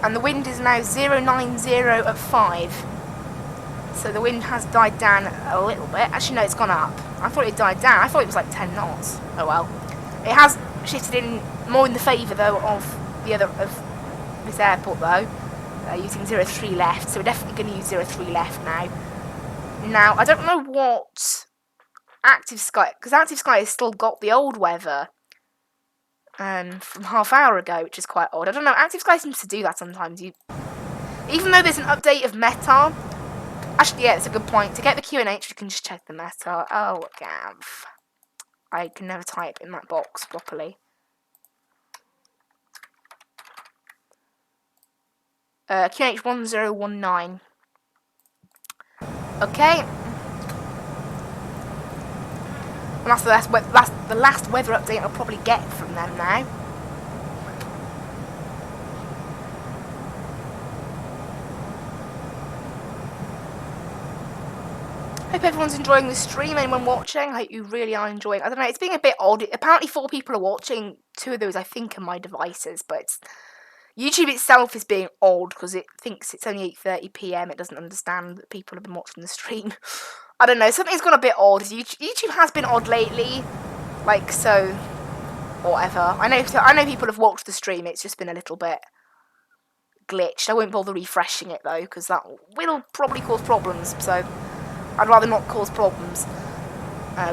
And the wind is now 090 at 5. So the wind has died down a little bit. Actually, no, it's gone up. I thought it died down. I thought it was like 10 knots. Oh well. It has shifted in more in the favour though of this airport though. Using 03 left. So we're definitely going to use 03 left now. Now, I don't know what Active Sky, because Active Sky has still got the old weather from half hour ago, which is quite odd. I don't know, Active Sky seems to do that sometimes. Even though there's an update of meta, actually, yeah, it's a good point. To get the QNH, you can just check the meta. Oh, Gav. I can never type in that box properly. QNH 1019. Okay. And that's the last weather update I'll probably get from them now. Hope everyone's enjoying the stream. Anyone watching, I hope you really are enjoying. I don't know, it's being a bit odd. Apparently 4 people are watching. 2 of those I think are my devices, but YouTube itself is being odd because it thinks it's only 8:30 p.m. It doesn't understand that people have been watching the stream. I don't know, something's gone a bit odd. YouTube has been odd lately, like, so whatever. I know people have watched the stream. It's just been a little bit glitched. I won't bother refreshing it though, because that will probably cause problems. So I'd rather not cause problems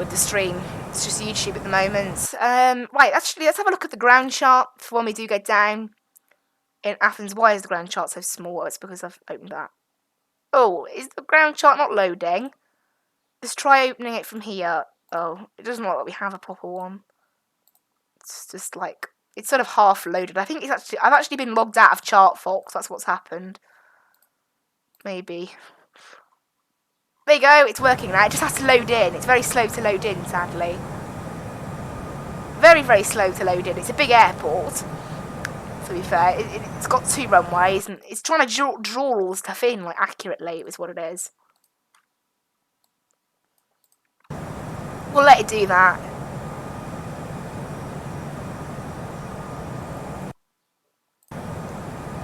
with the stream. It's just YouTube at the moment. Right, actually, let's have a look at the ground chart for when we do go down in Athens. Why is the ground chart so small? It's because I've opened that. Oh, is the ground chart not loading? Let's try opening it from here. Oh, it doesn't look like we have a proper one. It's just like, it's sort of half loaded. I think I've actually been logged out of ChartFox. That's what's happened. Maybe. There you go, it's working now. It just has to load in. It's very slow to load in, sadly. Very, very slow to load in. It's a big airport, to be fair. It's got 2 runways, and it's trying to draw all the stuff in, like, accurately, is what it is. We'll let it do that.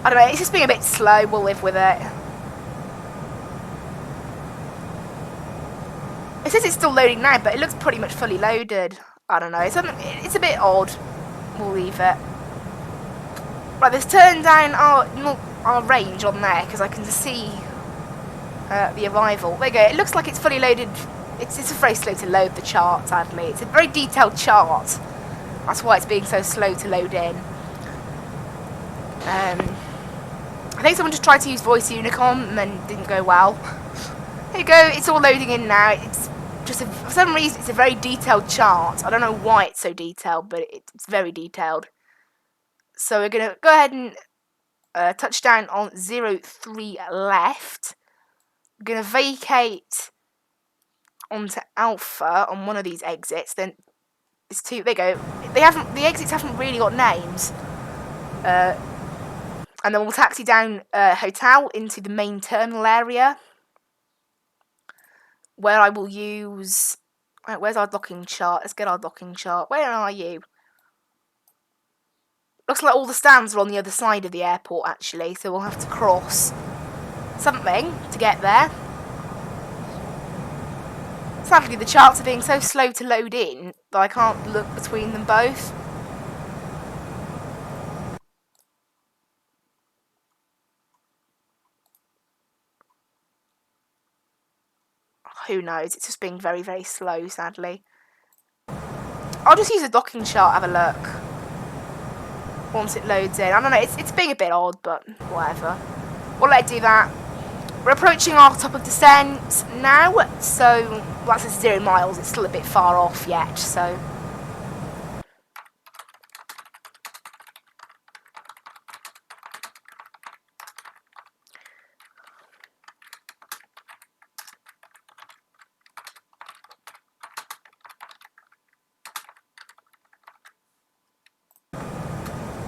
I don't know, it's just being a bit slow. We'll live with it. It says it's still loading now, but it looks pretty much fully loaded. I don't know, it's a bit odd. We'll leave it. Right, let's turn down our range on there, because I can see the arrival. There you go, it looks like it's fully loaded. It's very slow to load the chart, sadly. It's a very detailed chart. That's why it's being so slow to load in. I think someone just tried to use Voice Unicom and then didn't go well. There you go, it's all loading in now. It's just, for some reason, it's a very detailed chart. I don't know why it's so detailed, but it's very detailed. So we're going to go ahead and touch down on 03 left. We're going to vacate onto Alpha on one of these exits. Then it's 2. There you go. The exits haven't really got names. And then we'll taxi down Hotel into the main terminal area, where I will use... Right, where's our docking chart? Let's get our docking chart. Where are you? Looks like all the stands are on the other side of the airport, actually, so we'll have to cross something to get there. Sadly, the charts are being so slow to load in that I can't look between them both. Who knows? It's just being very, very slow, sadly. I'll just use a docking chart, have a look. Once it loads in. I don't know, it's being a bit odd, but whatever. We'll let it do that. We're approaching our top of descent now, so that's at 0 miles. It's still a bit far off yet, so...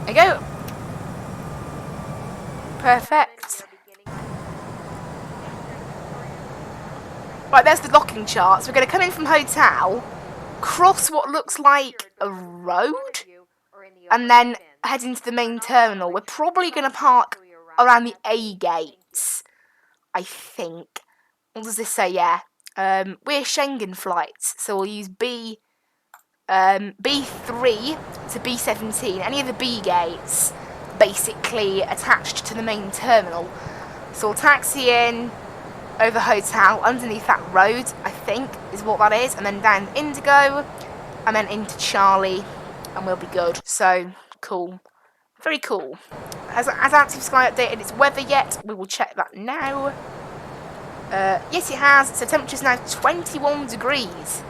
There you go. Perfect. Right, there's the docking chart. So we're going to come in from Hotel, cross what looks like a road, and then head into the main terminal. We're probably going to park around the A gates, I think. What does this say? Yeah. We're Schengen flights, so we'll use B3 to B17, any of the B gates basically attached to the main terminal. So we'll taxi in over Hotel, underneath that road, I think, is what that is, and then down Indigo, and then into Charlie, and we'll be good. So, cool. Very cool. Has Active Sky updated its weather yet? We will check that now. Yes, it has. So temperature's now 21 degrees.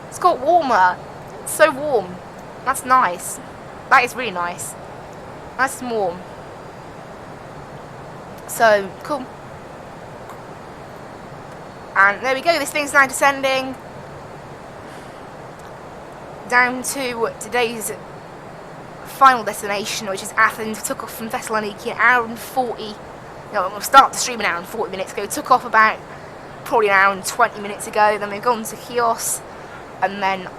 It's got warmer. It's so warm. That's nice. That is really nice. Nice and warm. So, cool. And there we go, this thing's now descending down to today's final destination, which is Athens. We took off from Thessaloniki an hour and 40... No, we'll start the stream an hour and 40 minutes ago. Took off about probably around 20 minutes ago. Then we've gone to Chios, and then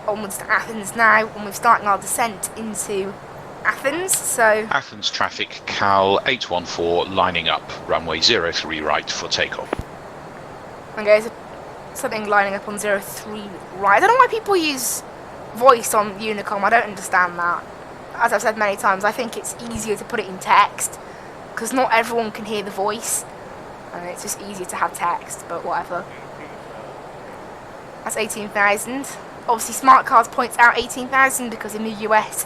onwards to Athens now, and we're starting our descent into Athens. So Athens traffic, Cal 814 lining up, runway 03 right for takeoff. okay, so something lining up on 03 right. I don't know why people use voice on Unicom. I don't understand that. As I've said many times, I think it's easier to put it in text, because not everyone can hear the voice, and it's just easier to have text, but whatever. That's 18,000. Obviously, Smart Cars points out 18,000 because in the US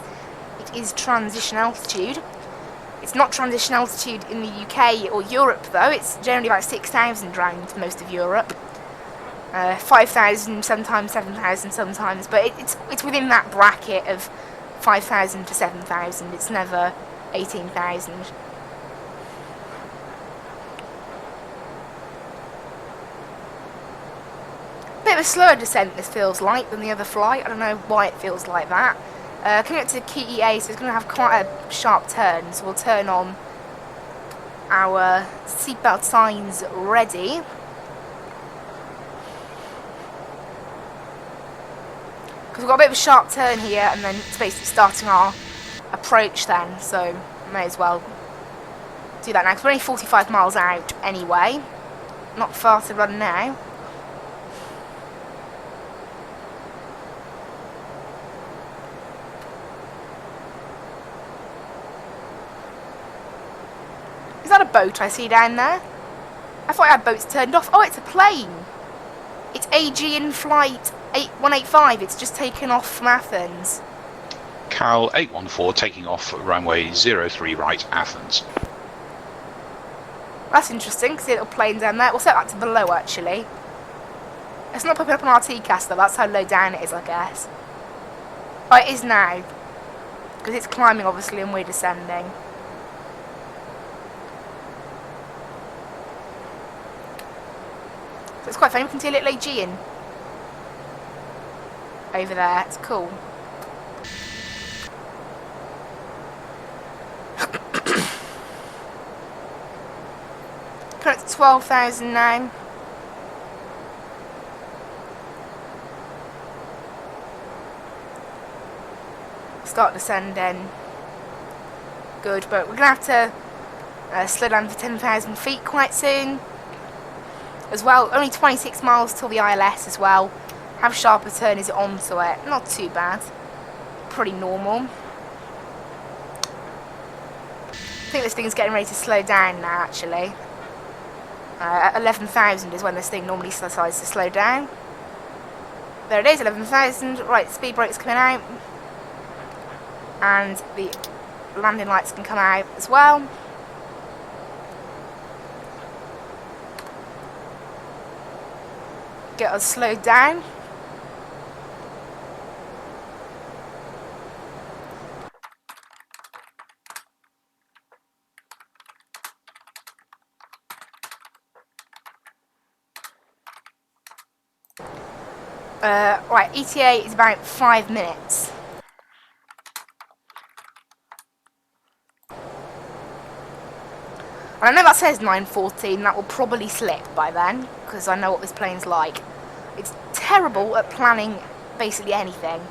it is transition altitude. It's not transition altitude in the UK or Europe though. It's generally about 6,000 round most of Europe. 5,000 sometimes, 7,000 sometimes, but it's within that bracket of 5,000 to 7,000. It's never 18,000. Bit of a slower descent this feels like than the other flight. I don't know why it feels like that. Coming up to KEA, so it's going to have quite a sharp turn, so we'll turn on our seatbelt signs ready. Because we've got a bit of a sharp turn here, and then it's basically starting our approach then, so may as well do that now, because we're only 45 miles out anyway. Not far to run now. Is that a boat I see down there? I thought I had boats turned off. Oh, it's a plane. It's Aegean flight 185. It's just taken off from Athens. Cal 814 taking off runway 03 right, Athens. That's interesting. See a little plane down there. We'll set that to below actually. It's not popping up on our TCAS though. That's how low down it is, I guess. Oh, it is now. Because it's climbing obviously and we're descending. So it's quite funny, we can see a little Aegean over there, it's cool. Coming up to 12,000 now. Start descending. Good, but we're going to have to slow down for 10,000 feet quite soon. As well, only 26 miles till the ILS as well. How sharp a turn is it onto it? Not too bad. Pretty normal. I think this thing's getting ready to slow down now actually. 11,000 is when this thing normally decides to slow down. There it is, 11,000. Right, speed brake's coming out. And the landing lights can come out as well. Get us slowed down. Right, ETA is about 5 minutes. And I know that says 9:14, that will probably slip by then, because I know what this plane's like. It's terrible at planning basically anything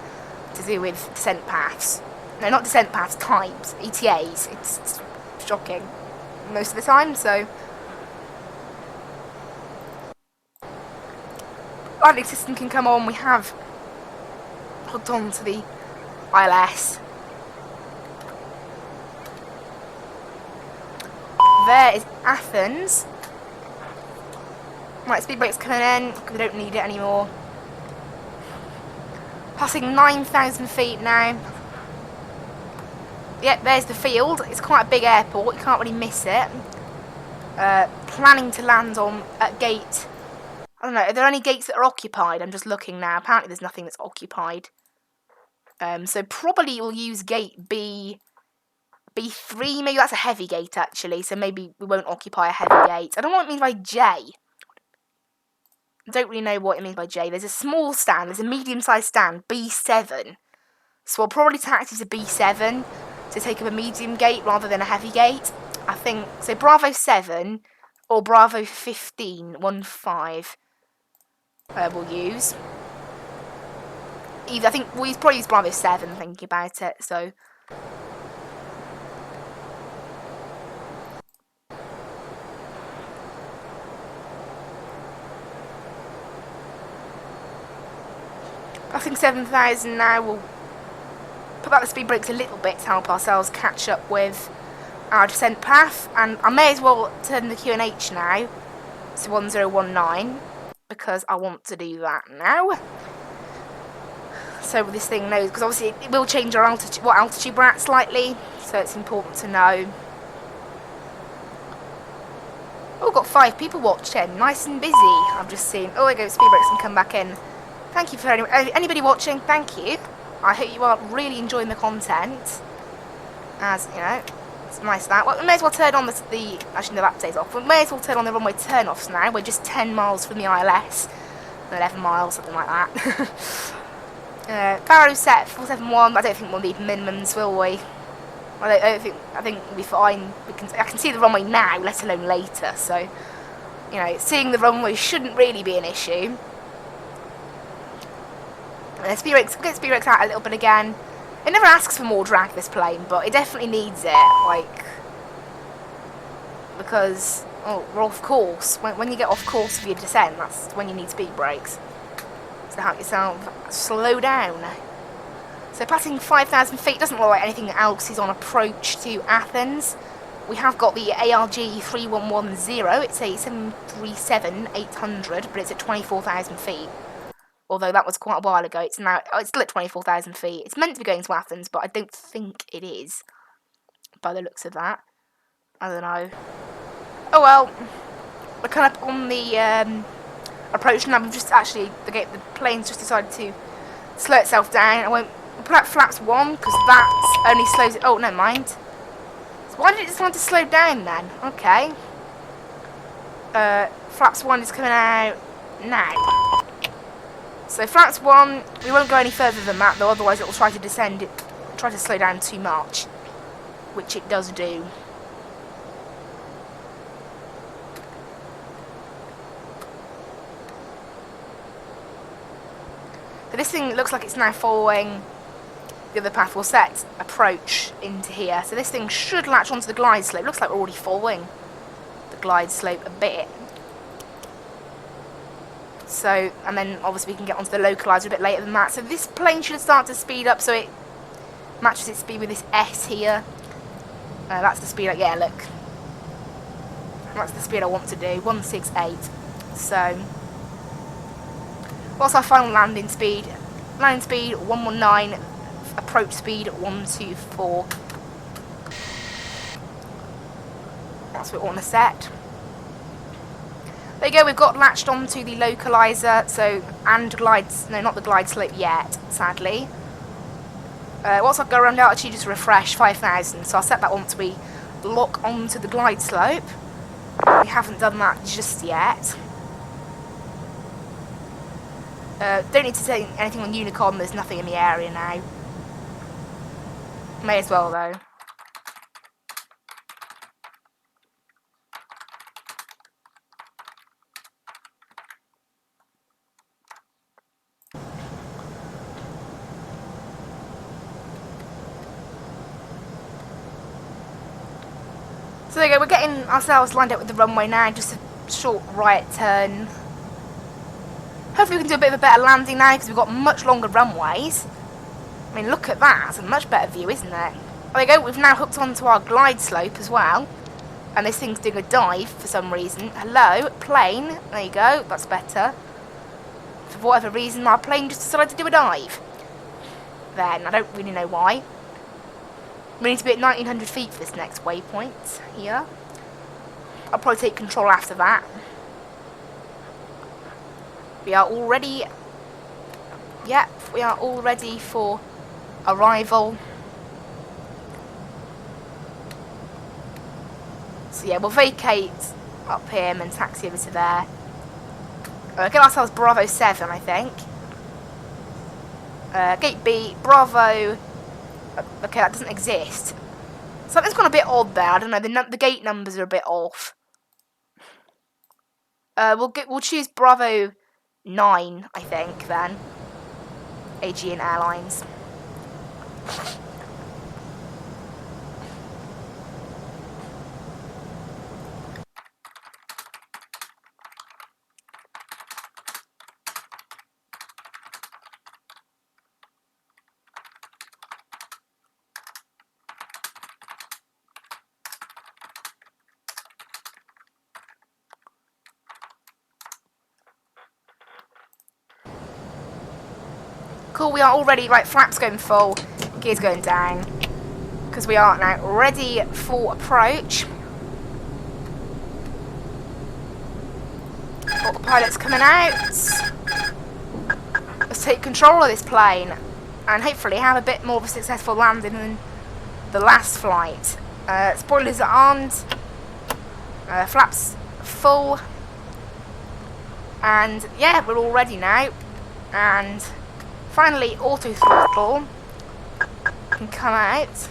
to do with descent paths. No, not descent paths, times, ETAs. It's shocking most of the time, so... Landing system can come on, we have hooked on to the ILS. There is Athens. Right, speed brake's coming in, we don't need it anymore. Passing 9,000 feet now. Yep, there's the field. It's quite a big airport, you can't really miss it. Planning to land on at gate... I don't know, are there any gates that are occupied? I'm just looking now. Apparently there's nothing that's occupied. So probably we'll use gate B3, maybe that's a heavy gate actually, so maybe we won't occupy a heavy gate. I don't know what it means by J. I don't really know what it means by J. There's a small stand, there's a medium-sized stand, B7. So we'll probably taxi to B7 to take up a medium gate rather than a heavy gate. I think, so Bravo 7 or Bravo 15, 1-5 we'll use. Either, I think we'll probably use Bravo 7 thinking about it, so. I think 7,000 now. We'll put back the speed brakes a little bit to help ourselves catch up with our descent path, and I may as well turn the QNH now to 1019 because I want to do that now. So this thing knows, because obviously it will change our altitude, what altitude we're at slightly, so it's important to know. Oh, we've got 5 people watching, nice and busy. I've just seen. Oh, there goes speed brakes and come back in. Thank you for anybody watching. Thank you. I hope you are really enjoying the content. As you know, it's nice that. Well, we may as well turn on actually no, that stays off. We may as well turn on the runway turn-offs now. We're just 10 miles from the ILS, 11 miles, something like that. Barrow set 471. I don't think we'll need minimums, will we? I think we'll be fine. I can see the runway now, let alone later. So, you know, seeing the runway shouldn't really be an issue. Get speed brakes out a little bit again. It never asks for more drag, this plane, but it definitely needs it, like, because, oh, we're off course. When you get off course of your descent, that's when you need speed brakes. So help yourself slow down. So passing 5,000 feet doesn't look like anything else is on approach to Athens. We have got the ARG 3110. It's a 737-800, but it's at 24,000 feet. Although that was quite a while ago. It's still at 24,000 feet. It's meant to be going to Athens, but I don't think it is, by the looks of that. I don't know. Oh well. We're kind of on the approach now. We've just actually, the plane's just decided to slow itself down. I won't put out flaps 1 because that only slows it. Oh, never mind. So why did it decide to slow down then? Okay. Flaps 1 is coming out now. So flaps 1, we won't go any further than that though, otherwise it will try to descend, try to slow down too much, which it does do. So this thing looks like it's now following the other path. We'll set approach into here. So this thing should latch onto the glide slope. Looks like we're already following the glide slope a bit. So, and then obviously we can get onto the localizer a bit later than that. So this plane should start to speed up so it matches its speed with this S here. That's the speed, yeah, look. That's the speed I want to do, 168. So, what's our final landing speed? Landing speed 119, approach speed 124. That's what we want to set. There you go, we've got latched onto the localizer, so, and glides, no, not the glide slope yet, sadly. Once I go around altitude, just refresh 5,000, so I'll set that once we lock onto the glide slope. We haven't done that just yet. Don't need to say anything on Unicom, there's nothing in the area now. May as well though. So there you go, we're getting ourselves lined up with the runway now, just a short right turn. Hopefully we can do a bit of a better landing now because we've got much longer runways. I mean, look at that, it's a much better view, isn't it? There you go, we've now hooked onto our glide slope as well. And this thing's doing a dive for some reason. Hello, plane, there you go, that's better. For whatever reason, our plane just decided to do a dive. Then, I don't really know why. We need to be at 1900 feet for this next waypoint here. I'll probably take control after that. We are all ready. Yep, we are all ready for arrival. So yeah, we'll vacate up here and then taxi over to there. Get ourselves Bravo 7, I think. Gate B, Bravo. Okay, that doesn't exist. Something's gone a bit odd there. I don't know. The gate numbers are a bit off. We'll choose Bravo 9, I think, then. Aegean Airlines. Cool, we are already, right, flaps going full, gears going down, because we are now ready for approach. Autopilot's coming out. Let's take control of this plane, and hopefully have a bit more of a successful landing than the last flight. Spoilers are armed, flaps full, and yeah, we're all ready now, and finally, auto throttle can come out.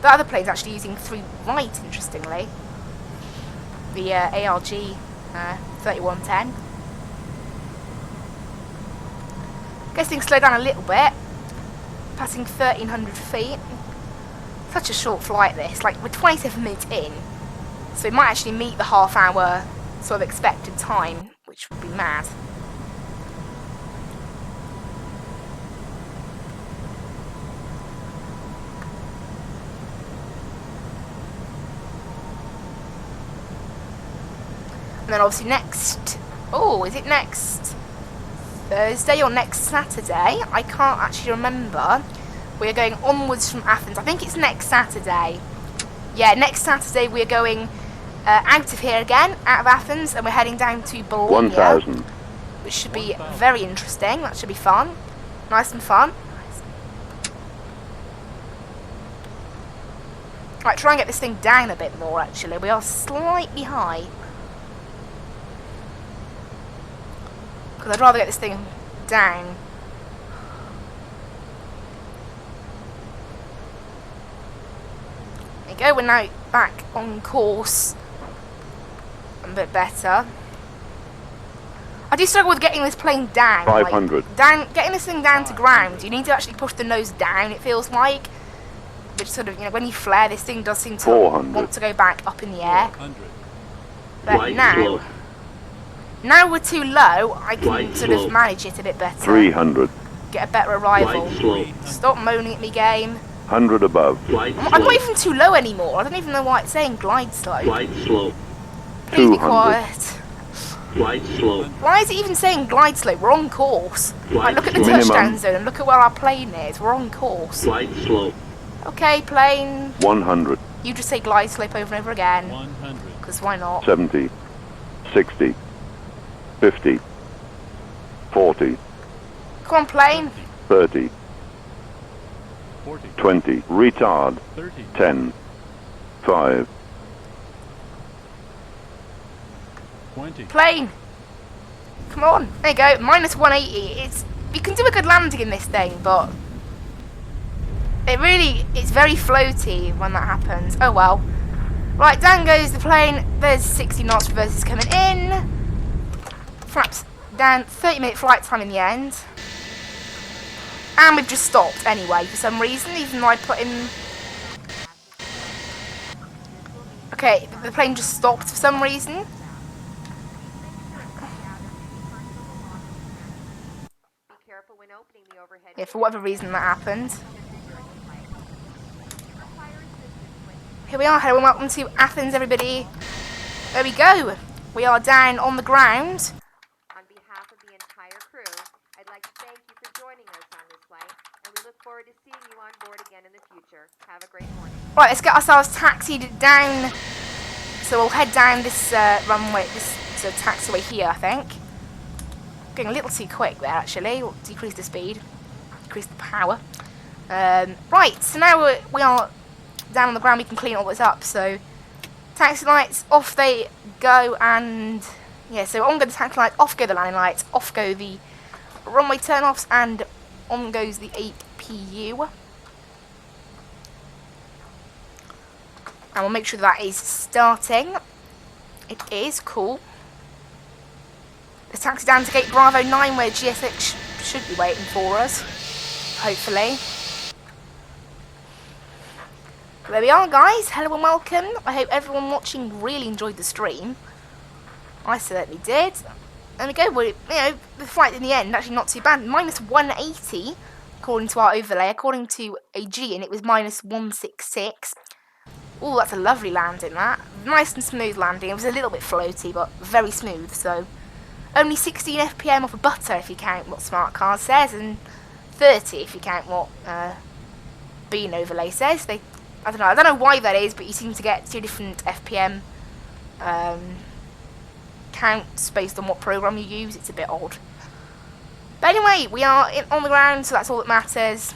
The other plane's actually using 3 right, interestingly. The ARG 3110. Guess things slow down a little bit. Passing 1,300 feet. Such a short flight, this. Like, we're 27 minutes in. So we might actually meet the half-hour sort of expected time, which would be mad. And then obviously next, is it next Thursday or next Saturday? I can't actually remember. We are going onwards from Athens. I think it's next Saturday. Yeah, next Saturday we are going out of here again, out of Athens, and we're heading down to Bologna. 1,000. Which should be very interesting. That should be fun. Nice and fun. Right, try and get this thing down a bit more, actually. We are slightly high. Because I'd rather get this thing down. There you go, we're now back on course. A bit better. I do struggle with getting this plane down. 500. Like, getting this thing down to ground, you need to actually push the nose down, it feels like. Which sort of, when you flare, this thing does seem to 400. want to go back up in the air. 400. But now we're too low, I can sort of manage it a bit better. 300. Get a better arrival. Stop moaning at me, game. 100 above. I'm not even too low anymore. I don't even know why it's saying glide slow. Please be 200. quiet. Why is it even saying glide slow? We're on course. Like, look at the Minimum. touchdown zone and look at where our plane is. We're on course. Okay, plane. 100. You just say glide slope over and over again. 100. Because why not? 70. 60. 50. 40. Come on, plane. 30. 40. 20. Retard. 30. 10. 5. 20. Plane. Come on. There you go. Minus 180. You can do a good landing in this thing, but it's very floaty when that happens. Oh well. Right, down goes the plane. There's 60 knots reverses coming in. Flaps down. 30-minute flight time in the end. And we've just stopped anyway for some reason, even though I put in... Okay, the plane just stopped for some reason. Yeah, for whatever reason that happened. Here we are, hello and welcome to Athens, everybody. There we go. We are down on the ground. On behalf of the entire crew, I'd like to thank you for joining us on this flight, and we look forward to seeing you on board again in the future. Have a great morning. Right, let's get ourselves taxied down. So we'll head down this runway, this taxiway here, I think. Getting a little too quick there, actually. We'll decrease the speed, decrease the power. Right, so now we are down on the ground. We can clean all this up. So taxi lights, off they go, and yeah, so on go the taxi lights, off go the landing lights, off go the runway turn-offs, and on goes the APU. And we'll make sure that is starting It is cool. Let's taxi down to gate Bravo 9 where GSX should be waiting for us. Hopefully. There we are, guys. Hello and welcome. I hope everyone watching really enjoyed the stream. I certainly did. There we go. Well, the flight in the end actually not too bad. Minus 180 according to our overlay. According to Aegean, it was minus 166. Oh, that's a lovely landing, that. Nice and smooth landing. It was a little bit floaty, but very smooth. So only 16 FPM off a butter if you count what Smart Card says, and 30 if you count what Bean overlay says. I don't know why that is, but you seem to get 2 different FPM counts based on what program you use. It's a bit odd. But anyway, we are on the ground, so that's all that matters.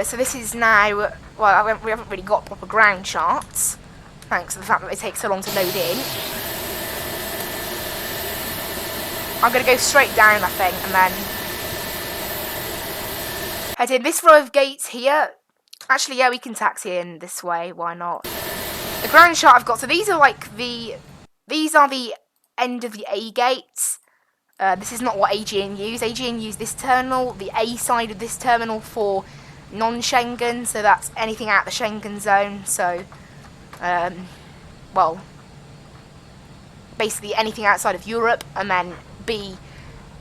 So this is now, well, we haven't really got proper ground charts, thanks to the fact that they take so long to load in. I'm going to go straight down, I think, and then head in this row of gates here. Actually, yeah, we can taxi in this way, why not? The ground chart I've got, so these are like these are the end of the A gates. This is not what Aegean use. Aegean use this terminal, the A side of this terminal for non-Schengen, so that's anything out the Schengen zone. So, well, basically anything outside of Europe, and then B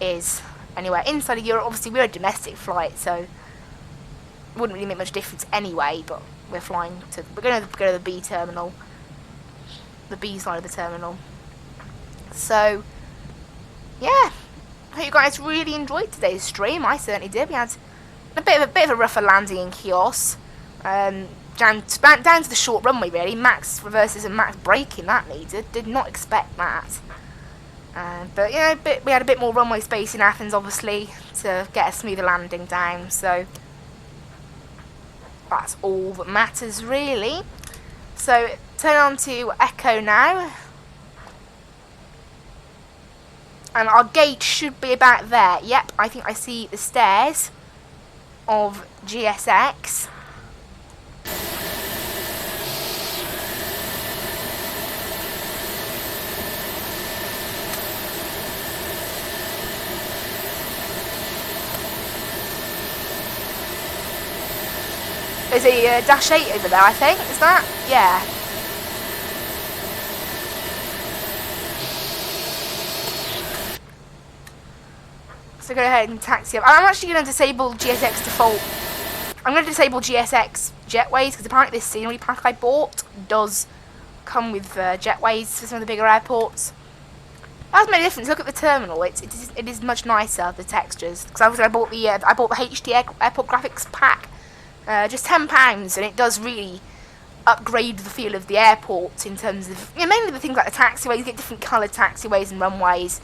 is anywhere inside of Europe. Obviously, we're a domestic flight, so it wouldn't really make much difference anyway. But we're going to go to the B terminal, the B side of the terminal. So, yeah, I hope you guys really enjoyed today's stream. I certainly did. We had a bit of a rougher landing in Chios, down to the short runway really. Max reverses and max braking that needed. Did not expect that. But yeah, we had a bit more runway space in Athens, obviously, to get a smoother landing down. So that's all that matters really. So turn on to Echo now. And our gate should be about there. Yep, I think I see the stairs of GSX. There's a Dash 8 over there, I think. Is that? Yeah. So go ahead and taxi up. I'm actually going to disable GSX default. I'm going to disable GSX jetways because apparently this scenery pack I bought does come with jetways for some of the bigger airports. That's made a difference. Look at the terminal. It is much nicer, the textures. Because obviously I bought the HD airport graphics pack, just £10, and it does really upgrade the feel of the airport in terms of mainly the things like the taxiways. You get different coloured taxiways and runways.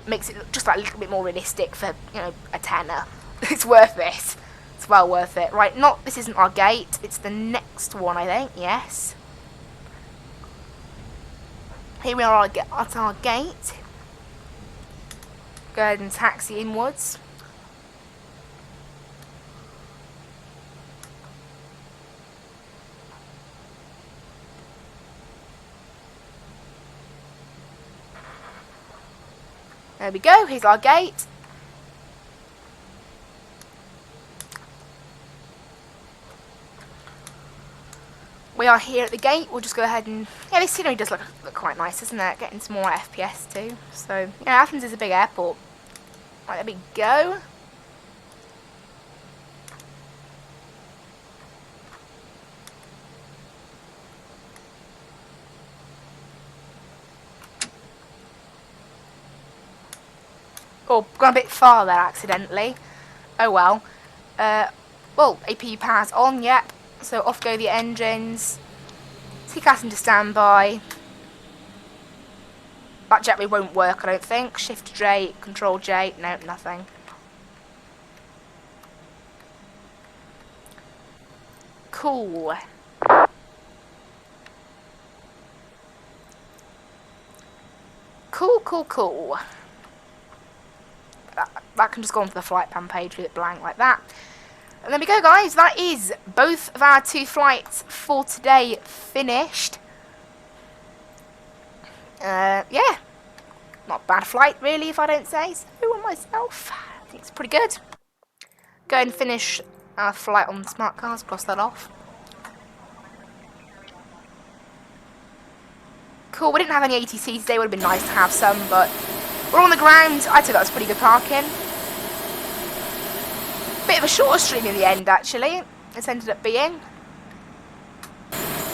Makes it look just like a little bit more realistic for a tenner. It's worth it. It's well worth it. Right, this isn't our gate. It's the next one, I think. Yes. Here we are at our gate. Go ahead and taxi inwards. There we go, here's our gate. We are here at the gate. We'll just go ahead and... yeah, this scenery does look quite nice, doesn't it? Getting some more FPS too. So, yeah, Athens is a big airport. Right, there we go. Oh, gone a bit far there accidentally. Oh well. Well, APU power's on, yep. So off go the engines. TCAS into standby. That jetway won't work, I don't think. Shift J, Control J. No, nothing. Cool. Cool. That can just go onto the flight plan page with it blank like that. And there we go, guys. That is both of our 2 flights for today finished. Yeah, not a bad flight really, if I don't say so myself. I think it's pretty good. Go and finish our flight on smart cars, cross that off. Cool, we didn't have any ATC today, would have been nice to have some, but we're on the ground. I'd say that was pretty good parking. Bit of a shorter stream in the end, actually. It's ended up being.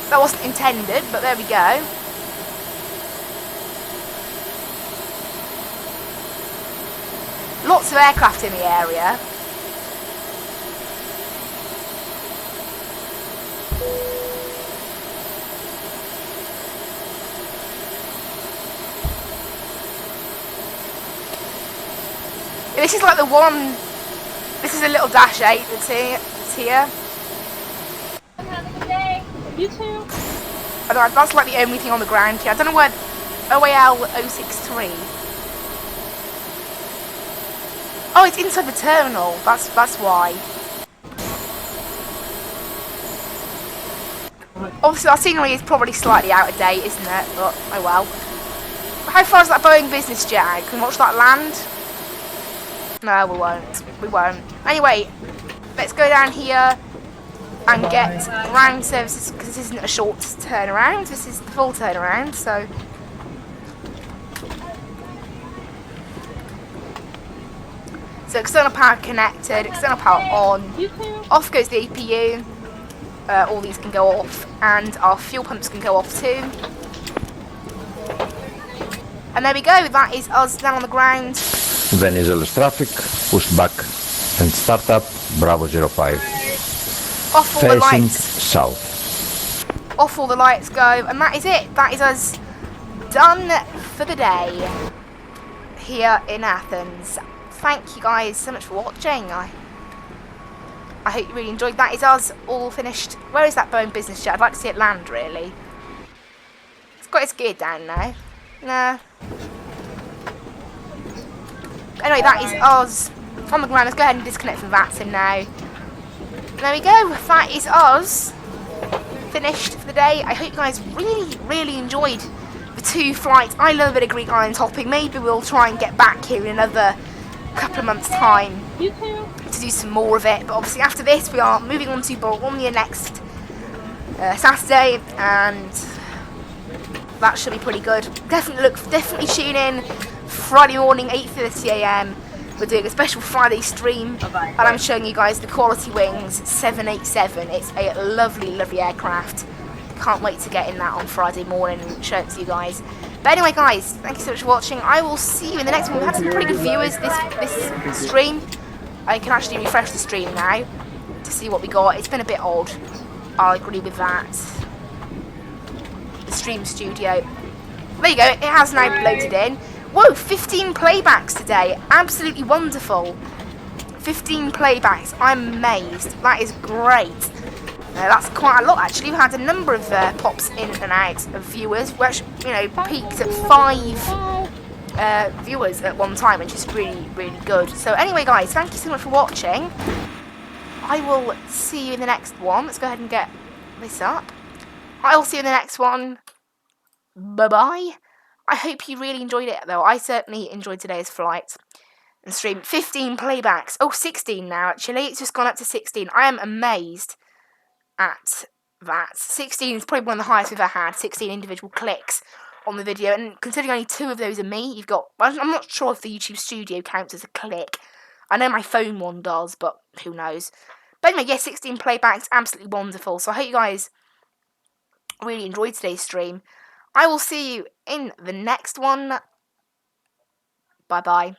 That wasn't intended, but there we go. Lots of aircraft in the area. This is like the one. This is a little Dash 8 that's here. Have a good day. You too. I don't know, that's like the only thing on the ground here. I don't know where OAL 063. Oh, it's inside the terminal. That's why. Obviously, our scenery is probably slightly out of date, isn't it? But oh well. How far is that Boeing business jet? Can we watch that land? No, we won't. We won't. Anyway, let's go down here and get ground services, because this isn't a short turnaround. This is the full turnaround, so. So external power connected, external power on. Off goes the APU. All these can go off, and our fuel pumps can go off too. And there we go. That is us down on the ground. Venezuela's traffic, push back and start up, Bravo 05. Off all the Facing lights. south. Off all the lights go, and that is it. That is us done for the day here in Athens. Thank you guys so much for watching. I hope you really enjoyed. That is us all finished. Where is that Boeing business jet? I'd like to see it land, really. It's got its gear down now. Nah. Anyway, that is us on the ground. Let's go ahead and disconnect from Vatsim now. There we go. That is us finished for the day. I hope you guys really enjoyed the 2 flights. I love a bit of Greek island hopping. Maybe we'll try and get back here in another couple of months' time to do some more of it. But obviously after this, we are moving on to Bologna next Saturday, and that should be pretty good. Definitely tune in Friday morning, 8:30 AM. We're doing a special Friday stream, and I'm showing you guys the Quality Wings 787. It's a lovely aircraft. Can't wait to get in that on Friday morning and show it to you guys. But anyway, guys, thank you so much for watching. I will see you in the next one. We've had some pretty good viewers this stream. I can actually refresh the stream now to see what we got. It's been a bit odd. I'll agree with that. The stream studio. There you go. It has now loaded in. Whoa, 15 playbacks today. Absolutely wonderful. 15 playbacks. I'm amazed. That is great. That's quite a lot, actually. We've had a number of pops in and out of viewers, which, you know, peaked at 5 viewers at one time, which is really good. So anyway, guys, thank you so much for watching. I will see you in the next one. Let's go ahead and get this up. I will see you in the next one. Bye-bye. I hope you really enjoyed it, though. I certainly enjoyed today's flight and stream. 15 playbacks. Oh, 16 now, actually. It's just gone up to 16. I am amazed at that. 16 is probably one of the highest we've ever had. 16 individual clicks on the video. And considering only 2 of those are me, you've got... I'm not sure if the YouTube Studio counts as a click. I know my phone one does, but who knows. But anyway, yeah, 16 playbacks. Absolutely wonderful. So I hope you guys really enjoyed today's stream. I will see you in the next one. Bye-bye.